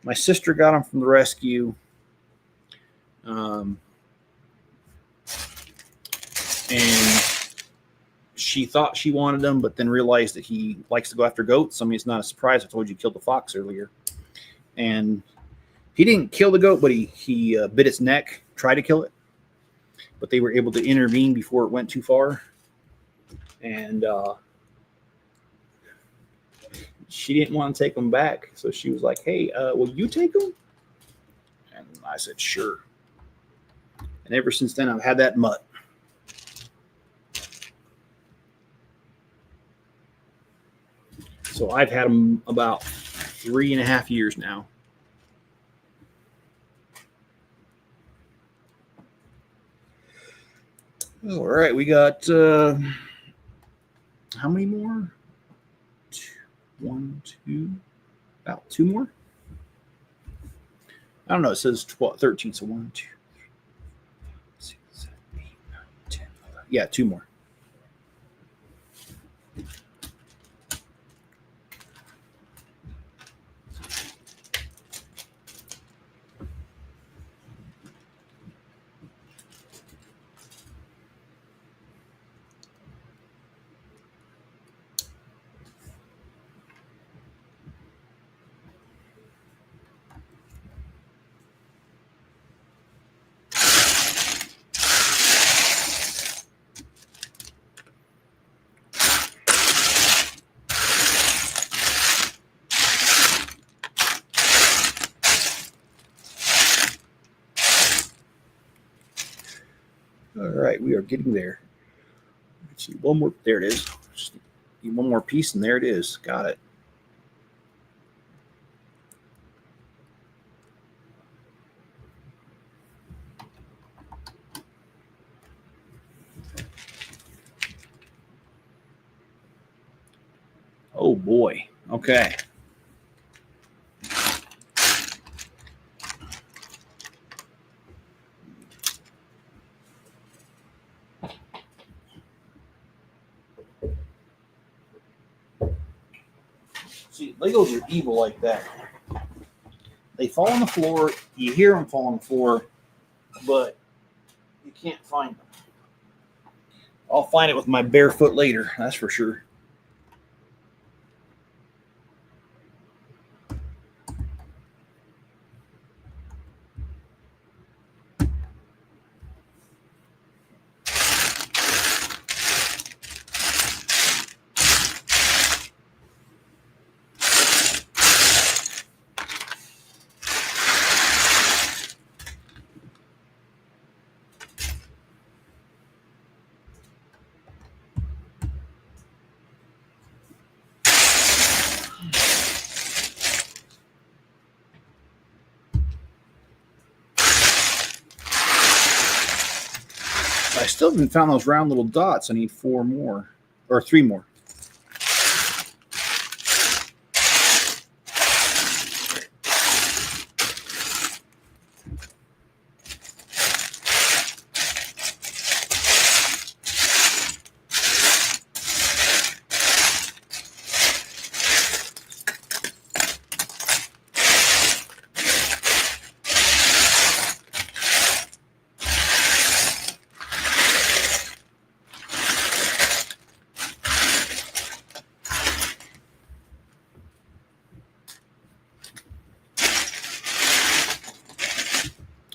my sister got him from the rescue. And she thought she wanted him, but then realized that he likes to go after goats. I mean, it's not a surprise. I told you he killed the fox earlier. And he didn't kill the goat, but he bit its neck, tried to kill it. But they were able to intervene before it went too far. And she didn't want to take him back. So she was like, hey, will you take him? And I said, sure. And ever since then, I've had that mutt. So I've had him about 3.5 years now. All right, we got how many more? 1, 2, about 2 more. I don't know. It says 12, 13. So 1, 2, 6, 7, 8, 9, 10, 11. Yeah, 2 more. All right, we are getting there. Let's see, one more. There it is. Just need one more piece, and there it is. Got it. Oh boy. Okay. See, Legos are evil like that. They fall on the floor. You hear them fall on the floor, but you can't find them. I'll find it with my bare foot later. That's for sure. I still haven't found those round little dots. I need 4 more, or 3 more.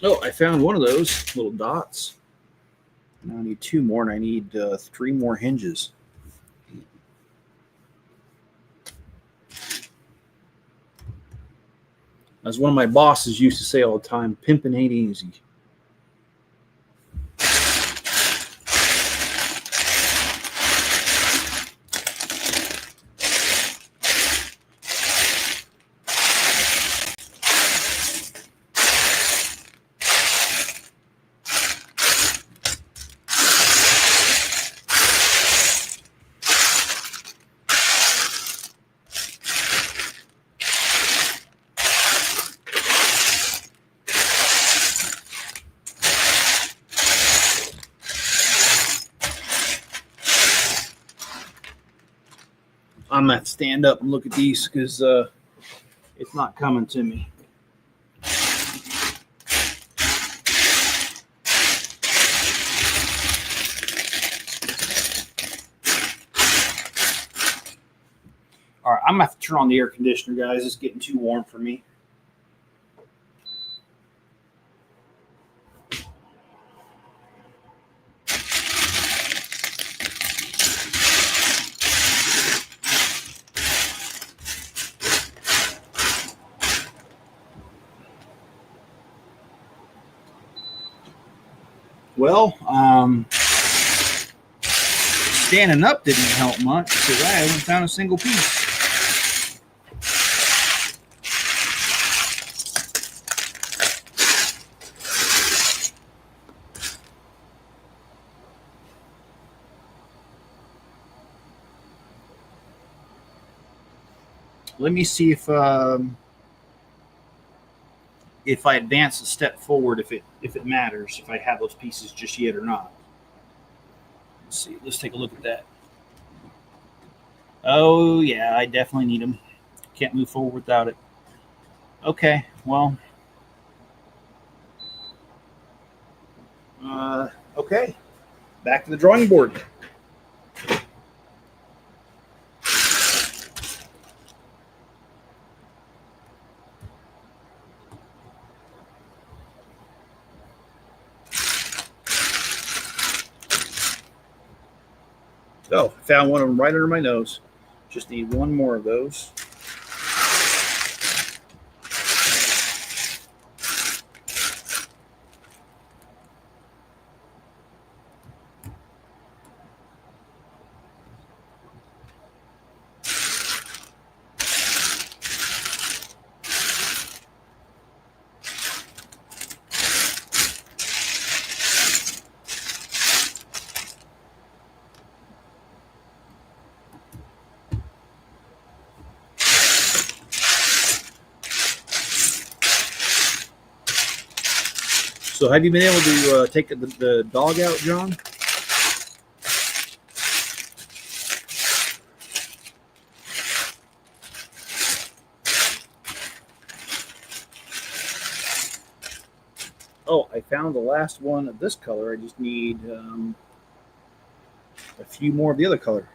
Oh, I found one of those little dots. Now I need 2 more, and I need 3 more hinges. As one of my bosses used to say all the time, pimping ain't easy. I'm going to have to stand up and look at these because it's not coming to me. All right, I'm going to have to turn on the air conditioner, guys. It's getting too warm for me. Well, standing up didn't help much because I haven't found a single piece. Let me see if if I advance a step forward, if it matters, if I have those pieces just yet or not. Let's see. Let's take a look at that. Oh yeah, I definitely need them. Can't move forward without it. Okay, well. Okay, back to the drawing board. Oh, found one of them right under my nose. Just need one more of those. So have you been able to take the dog out, John? Oh, I found the last one of this color. I just need a few more of the other color.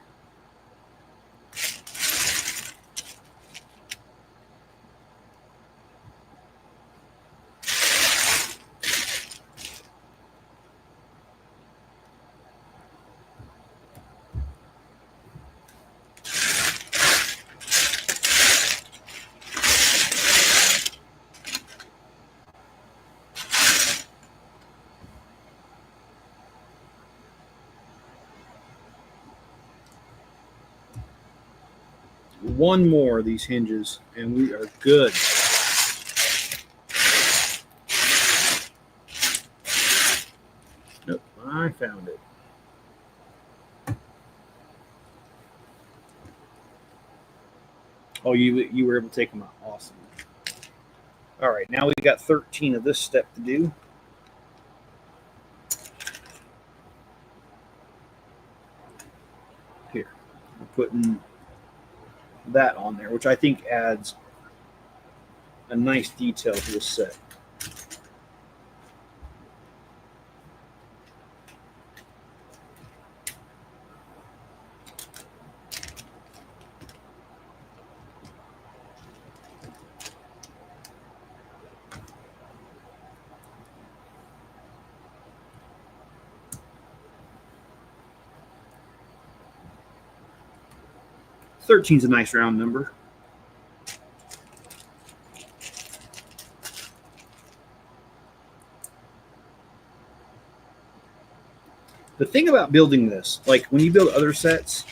One more of these hinges, and we are good. Nope, I found it. Oh, you were able to take them out. Awesome. All right, now we've got 13 of this step to do. Here, I'm putting that on there, which I think adds a nice detail to this set. Thirteen's a nice round number. The thing about building this, like when you build other sets,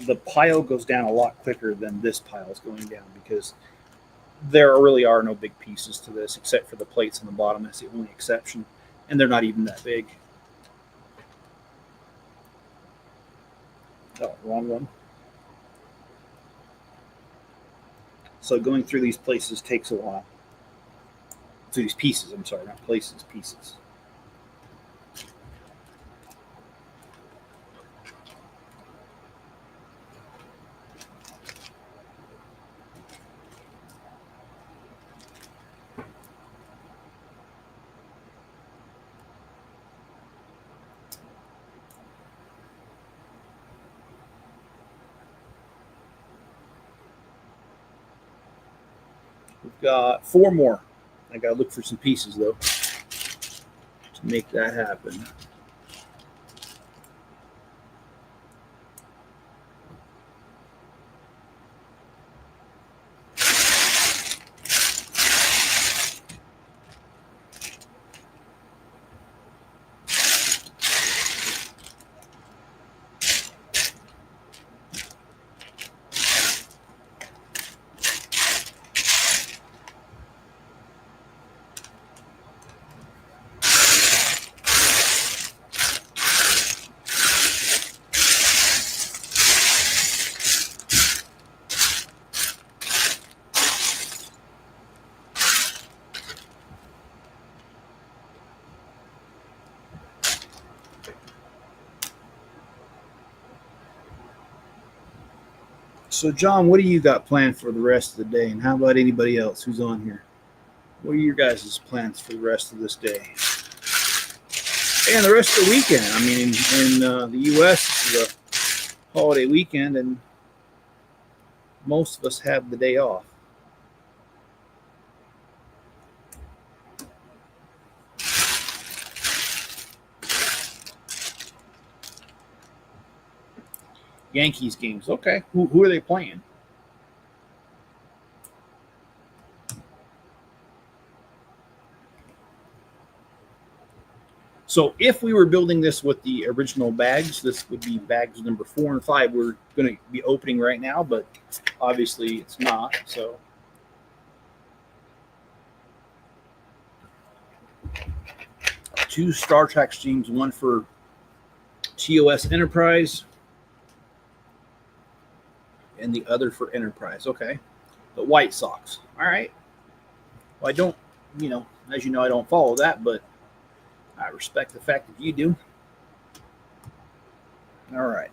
the pile goes down a lot quicker than this pile is going down because there really are no big pieces to this except for the plates on the bottom. That's the only exception, and they're not even that big. Oh, wrong one. So going through these places takes a while. Through these pieces, I'm sorry, not places, pieces. We've got 4 more. I got to look for some pieces, though, to make that happen. So, John, what do you got planned for the rest of the day? And how about anybody else who's on here? What are your guys' plans for the rest of this day? And the rest of the weekend? I mean, in the U.S., it's a holiday weekend, and most of us have the day off. Yankees games. Okay. Who are they playing? So if we were building this with the original bags, this would be bags number 4 and 5. We're going to be opening right now, but obviously it's not. So 2 Star Trek streams, one for TOS Enterprise and the other for Enterprise. Okay. The White Sox. All right. Well, I don't, as you know, I don't follow that, but I respect the fact that you do. All right.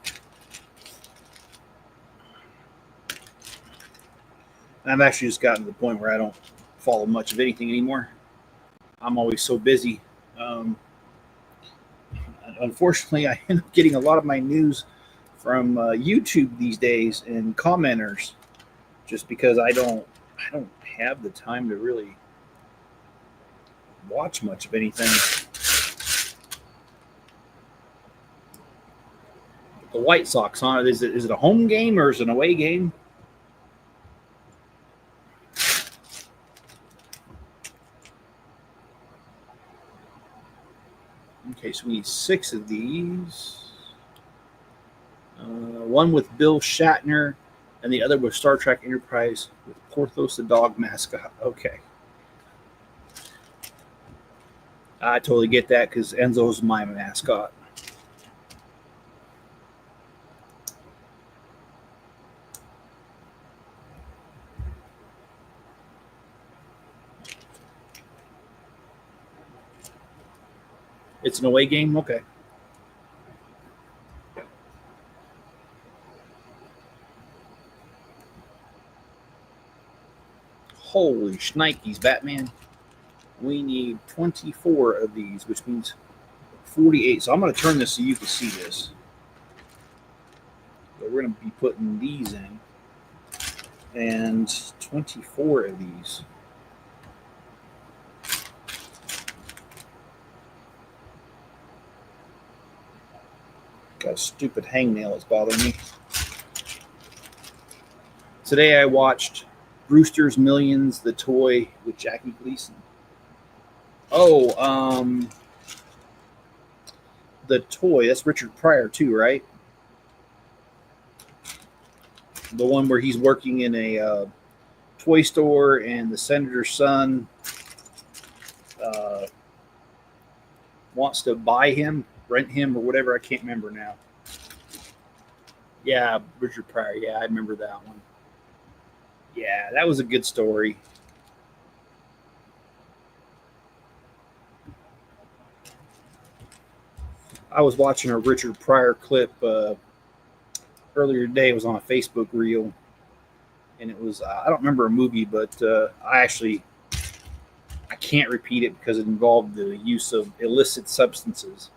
I've actually just gotten to the point where I don't follow much of anything anymore. I'm always so busy. Unfortunately, I end up getting a lot of my news from YouTube these days and commenters, just because I don't have the time to really watch much of anything. The White Sox, huh? Is it a home game or is it an away game? Okay, so we need 6 of these. One with Bill Shatner, and the other with Star Trek Enterprise with Porthos the dog mascot. Okay. I totally get that because Enzo's my mascot. It's an away game? Okay. Holy shnikes, Batman. We need 24 of these, which means 48. So I'm going to turn this so you can see this. So we're going to be putting these in. And 24 of these. Got a stupid hangnail that's bothering me. Today I watched Brewster's Millions, the toy with Jackie Gleason. Oh, the toy, that's Richard Pryor too, right? The one where he's working in a toy store and the senator's son wants to buy him, rent him, or whatever. I can't remember now. Yeah, Richard Pryor. Yeah, I remember that one. Yeah, that was a good story. I was watching a Richard Pryor clip earlier today. It was on a Facebook reel, and it was I don't remember a movie, but I can't repeat it because it involved the use of illicit substances.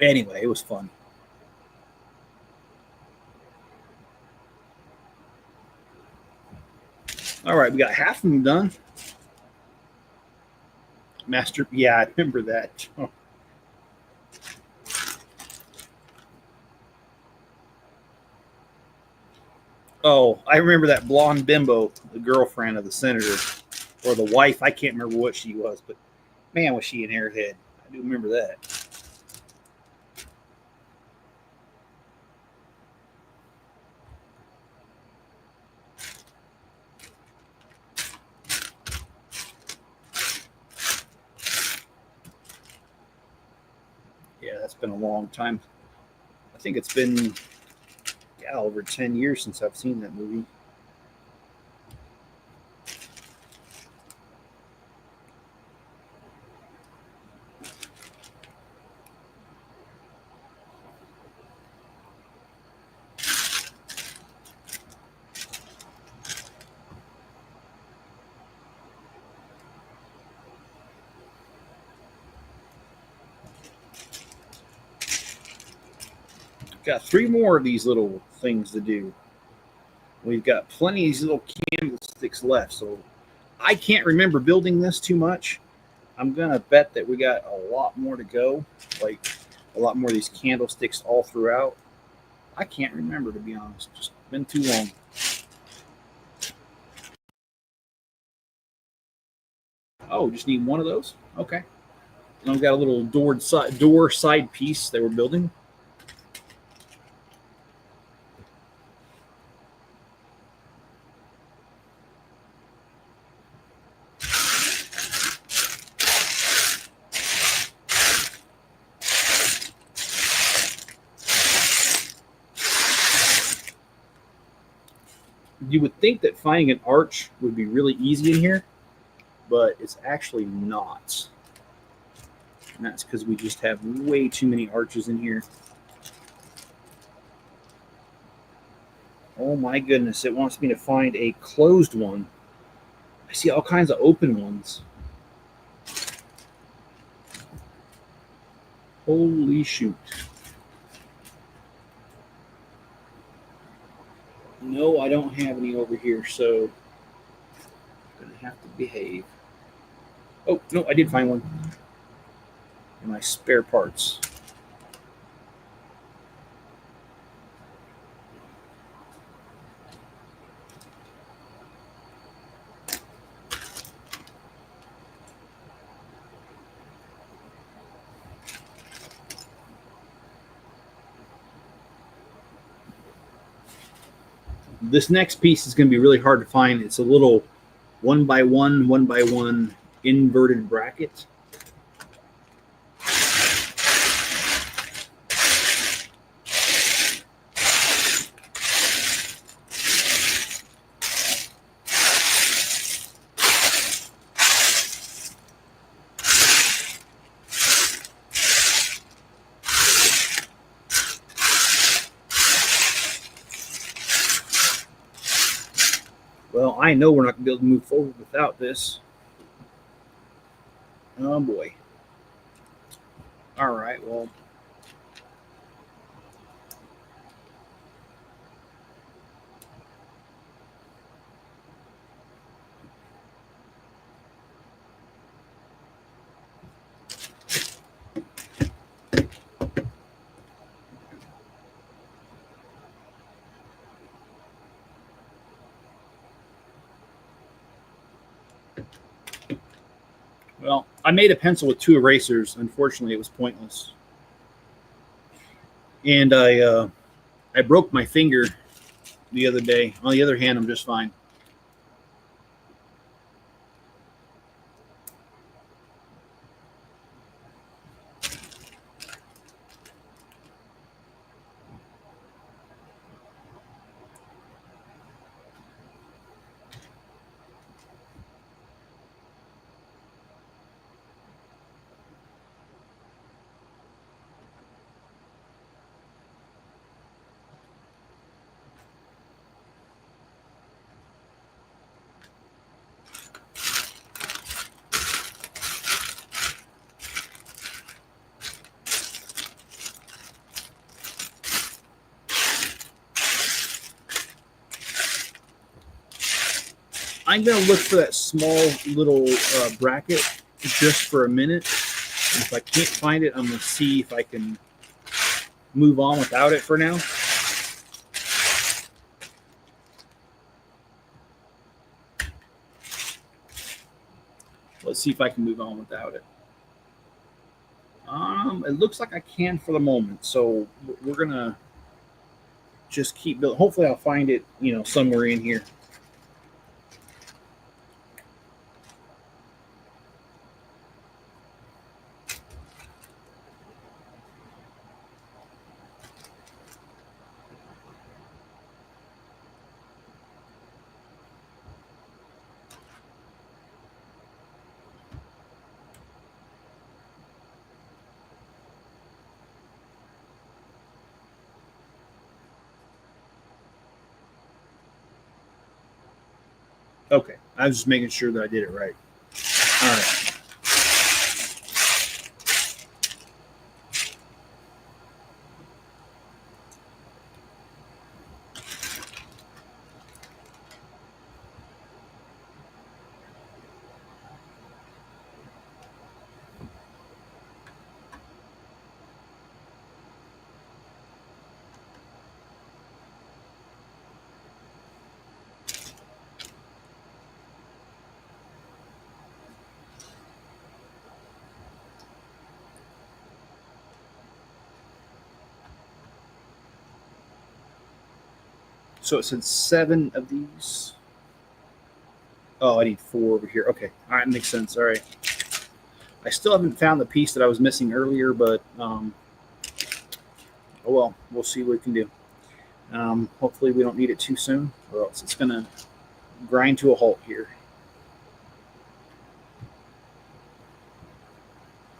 Anyway, it was fun. All right, we got half of them done. Master, yeah, I remember that. Oh, I remember that blonde bimbo, the girlfriend of the senator, or the wife. I can't remember what she was, but man, was she an airhead. I do remember that. Yeah, that's been a long time. I think it's been over 10 years since I've seen that movie. Got 3 more of these little things to do. We've got plenty of these little candlesticks left, so I can't remember building this too much. I'm gonna bet that we got a lot more to go, like a lot more of these candlesticks all throughout. I can't remember, to be honest. Just been too long. Oh, just need one of those? Okay. And I've got a little door side piece that we're building. You would think that finding an arch would be really easy in here, but it's actually not. And that's because we just have way too many arches in here. Oh my goodness, it wants me to find a closed one. I see all kinds of open ones. Holy shoot. No, I don't have any over here, so I'm going to have to behave. Oh, no, I did find one in my spare parts. This next piece is going to be really hard to find. It's a little 1x1 inverted bracket. Well, I know we're not going to be able to move forward without this. Oh boy. All right, well. Well, I made a pencil with 2 erasers. Unfortunately, it was pointless. And I broke my finger the other day. On the other hand, I'm just fine. I'm going to look for that small little bracket just for a minute. And if I can't find it, I'm going to see if I can move on without it for now. Let's see if I can move on without it. It looks like I can for the moment. So we're going to just keep building. Hopefully I'll find it, somewhere in here. Okay, I was just making sure that I did it right. All right. So it said 7 of these. Oh, I need 4 over here. Okay, all right, makes sense. All right. I still haven't found the piece that I was missing earlier, but oh well, we'll see what we can do. Hopefully we don't need it too soon, or else it's going to grind to a halt here.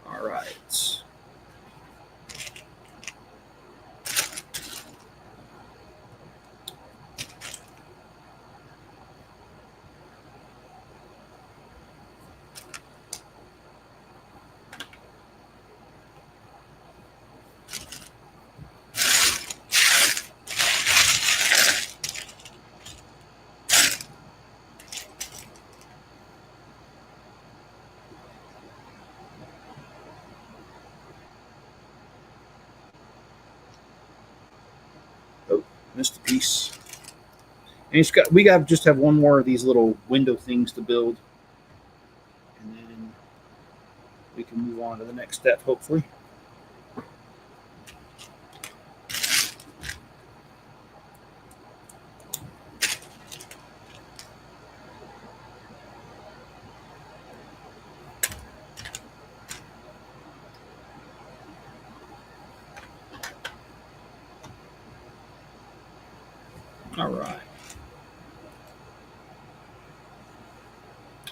All right. Oh, missed a piece. And we got just have one more of these little window things to build, and then we can move on to the next step, hopefully. All right.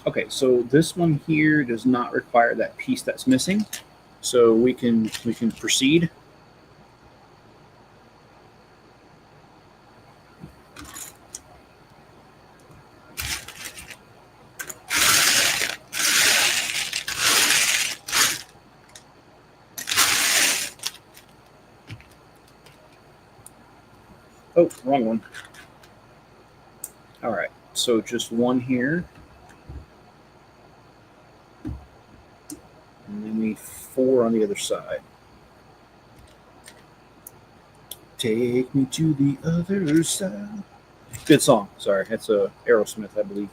Okay, so this one here does not require that piece that's missing, so we can proceed. Oh, wrong one. All right, so just one here. And then we need 4 on the other side. Take me to the other side. Good song. Sorry, that's Aerosmith, I believe.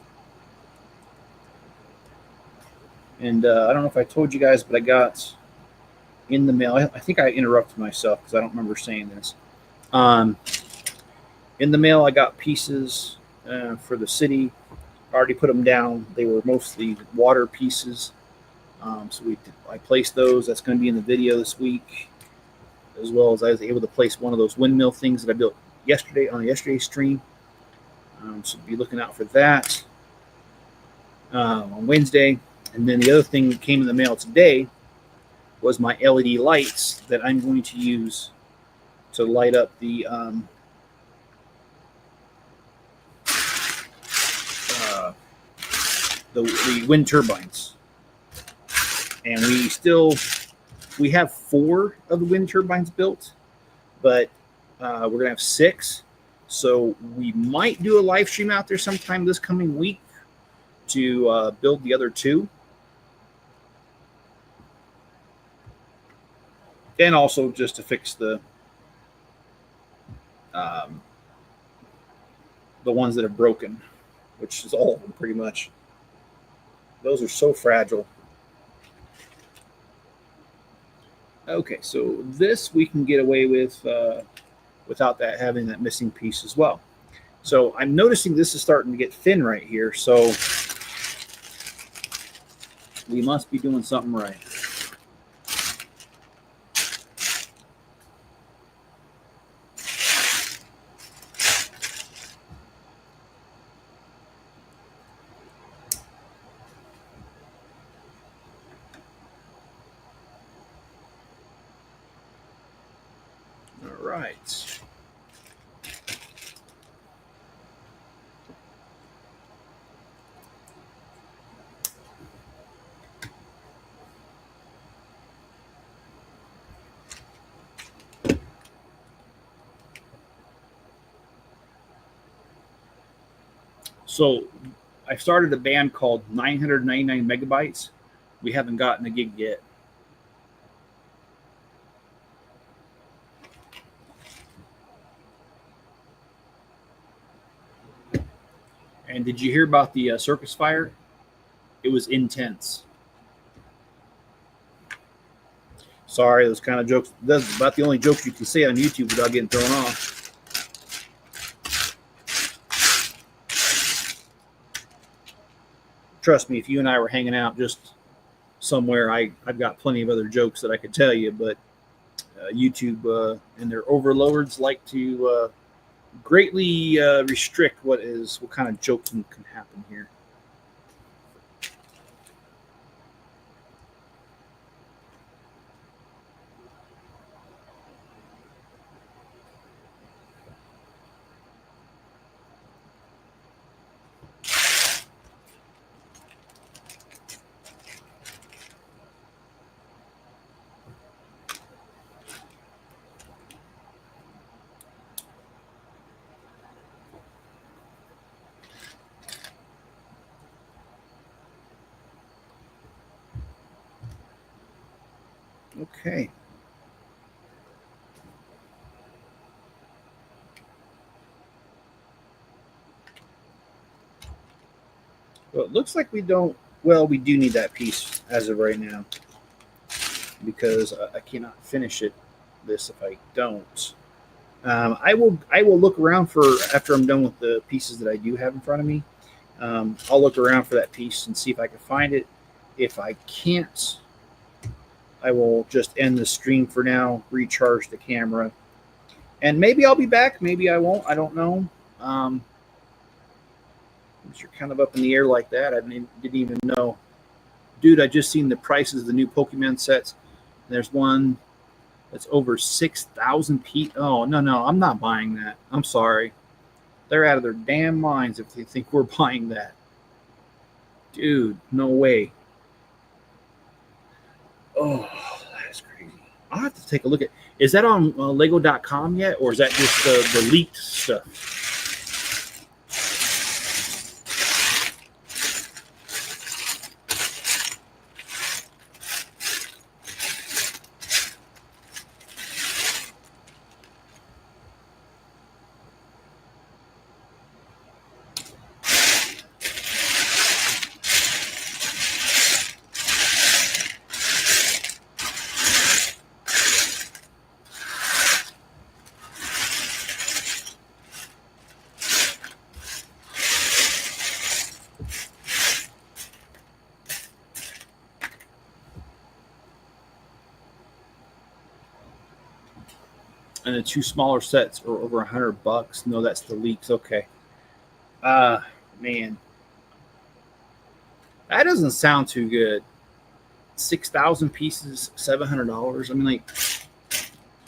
And I don't know if I told you guys, but I got in the mail. I think I interrupted myself because I don't remember saying this. In the mail, I got pieces for the city. I already put them down. They were mostly water pieces. So I placed those. That's going to be in the video this week, as well as I was able to place one of those windmill things that I built yesterday on yesterday's stream. So be looking out for that on Wednesday. And then the other thing that came in the mail today was my LED lights that I'm going to use to light up the wind turbines. And we have 4 of the wind turbines built, but we're gonna have 6. So we might do a live stream out there sometime this coming week to build the other 2. And also just to fix the ones that are broken, which is all of them pretty much. Those are so fragile. Okay, so this we can get away with without that having that missing piece as well. So I'm noticing this is starting to get thin right here, so we must be doing something right. All right. So I started a band called 999 Megabytes. We haven't gotten a gig yet. And did you hear about the circus fire? It was intense. Sorry, those kind of jokes. That's about the only jokes you can say on YouTube without getting thrown off. trust me, if you and I were hanging out just somewhere, I've got plenty of other jokes that I could tell you, but YouTube and their overlords like to greatly restrict what kind of joking can happen here. Okay. Well, it looks like we don't. Well, we do need that piece as of right now because I cannot finish this if I don't. I will look around for after I'm done with the pieces that I do have in front of me. I'll look around for that piece and see if I can find it. If I can't, I will just end the stream for now, recharge the camera, and maybe I'll be back. Maybe I won't. I don't know. You're kind of up in the air like that. I didn't even know. Dude, I just seen the prices of the new Pokemon sets. There's one that's over 6,000 P. Oh, no, I'm not buying that. I'm sorry. They're out of their damn minds if they think we're buying that. Dude, no way. Oh, that's crazy. I'll have to take a look at. Is that on Lego.com yet, or is that just the leaked stuff? And the two smaller sets are over $100. No, that's the leaks. Okay. Man, that doesn't sound too good. 6,000 pieces, $700. I mean, like,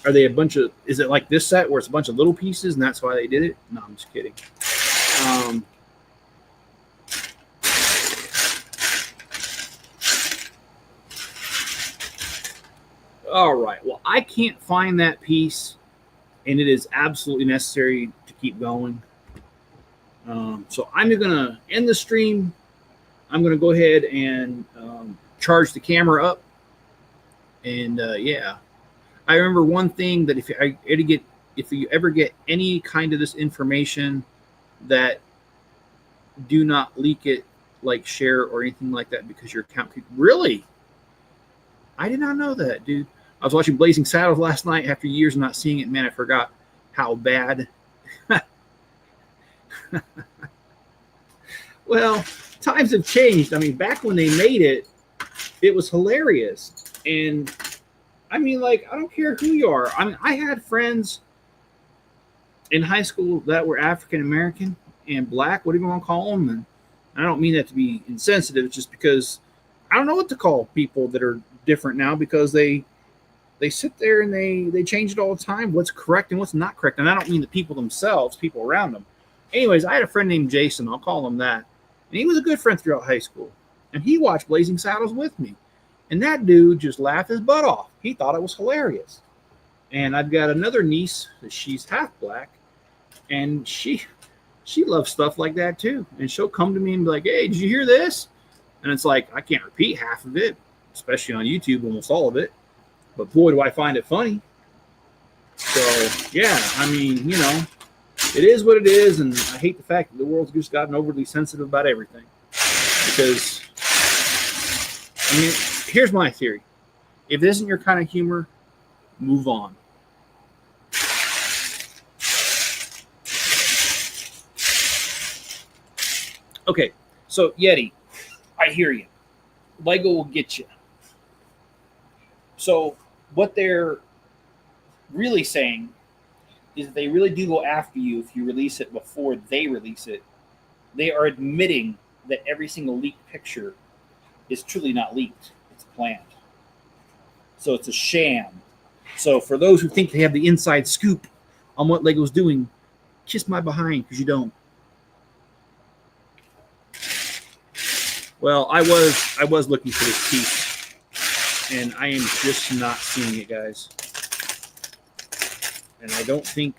are they a bunch of? Is it like this set where it's a bunch of little pieces and that's why they did it? No, I'm just kidding. All right. Well, I can't find that piece, and it is absolutely necessary to keep going. So I'm going to end the stream. I'm going to go ahead and charge the camera up. And yeah, I remember one thing that if you ever get any kind of this information, that do not leak it, like share or anything like that, because your account could really. I did not know that, dude. I was watching Blazing Saddles last night after years of not seeing it. Man, I forgot how bad. Well, times have changed. I mean, back when they made it, it was hilarious. And I mean, like, I don't care who you are. I mean, I had friends in high school that were African American and black, whatever you want to call them. And I don't mean that to be insensitive. It's just because I don't know what to call people that are different now, because they sit there and they change it all the time, what's correct and what's not correct. And I don't mean the people themselves, people around them. Anyways, I had a friend named Jason. I'll call him that. And he was a good friend throughout high school. And he watched Blazing Saddles with me. And that dude just laughed his butt off. He thought it was hilarious. And I've got another niece that she's half black. And she loves stuff like that too. And she'll come to me and be like, hey, did you hear this? And it's like, I can't repeat half of it, especially on YouTube, almost all of it. But boy, do I find it funny. So, yeah, I mean, you know, it is what it is. And I hate the fact that the world's just gotten overly sensitive about everything. Because, I mean, here's my theory. If this isn't your kind of humor, move on. Okay, so Yeti. I hear you. Lego will get you. So what they're really saying is they really do go after you if you release it before they release it. They are admitting that every single leaked picture is truly not leaked. It's planned. So it's a sham. So for those who think they have the inside scoop on what Lego's doing, kiss my behind, because you don't. Well, I was looking for this piece, and I am just not seeing it, guys. And I don't think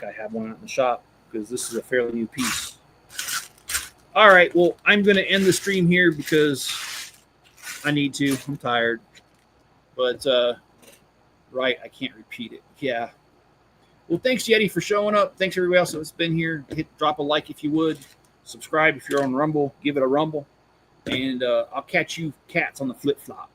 I have one out in the shop, because this is a fairly new piece. All right, well, I'm going to end the stream here because I need to. I'm tired. But, right, I can't repeat it. Yeah. Well, thanks, Yeti, for showing up. Thanks, everybody else that's been here. Drop a like if you would. Subscribe if you're on Rumble. Give it a rumble. And I'll catch you cats on the flip-flop.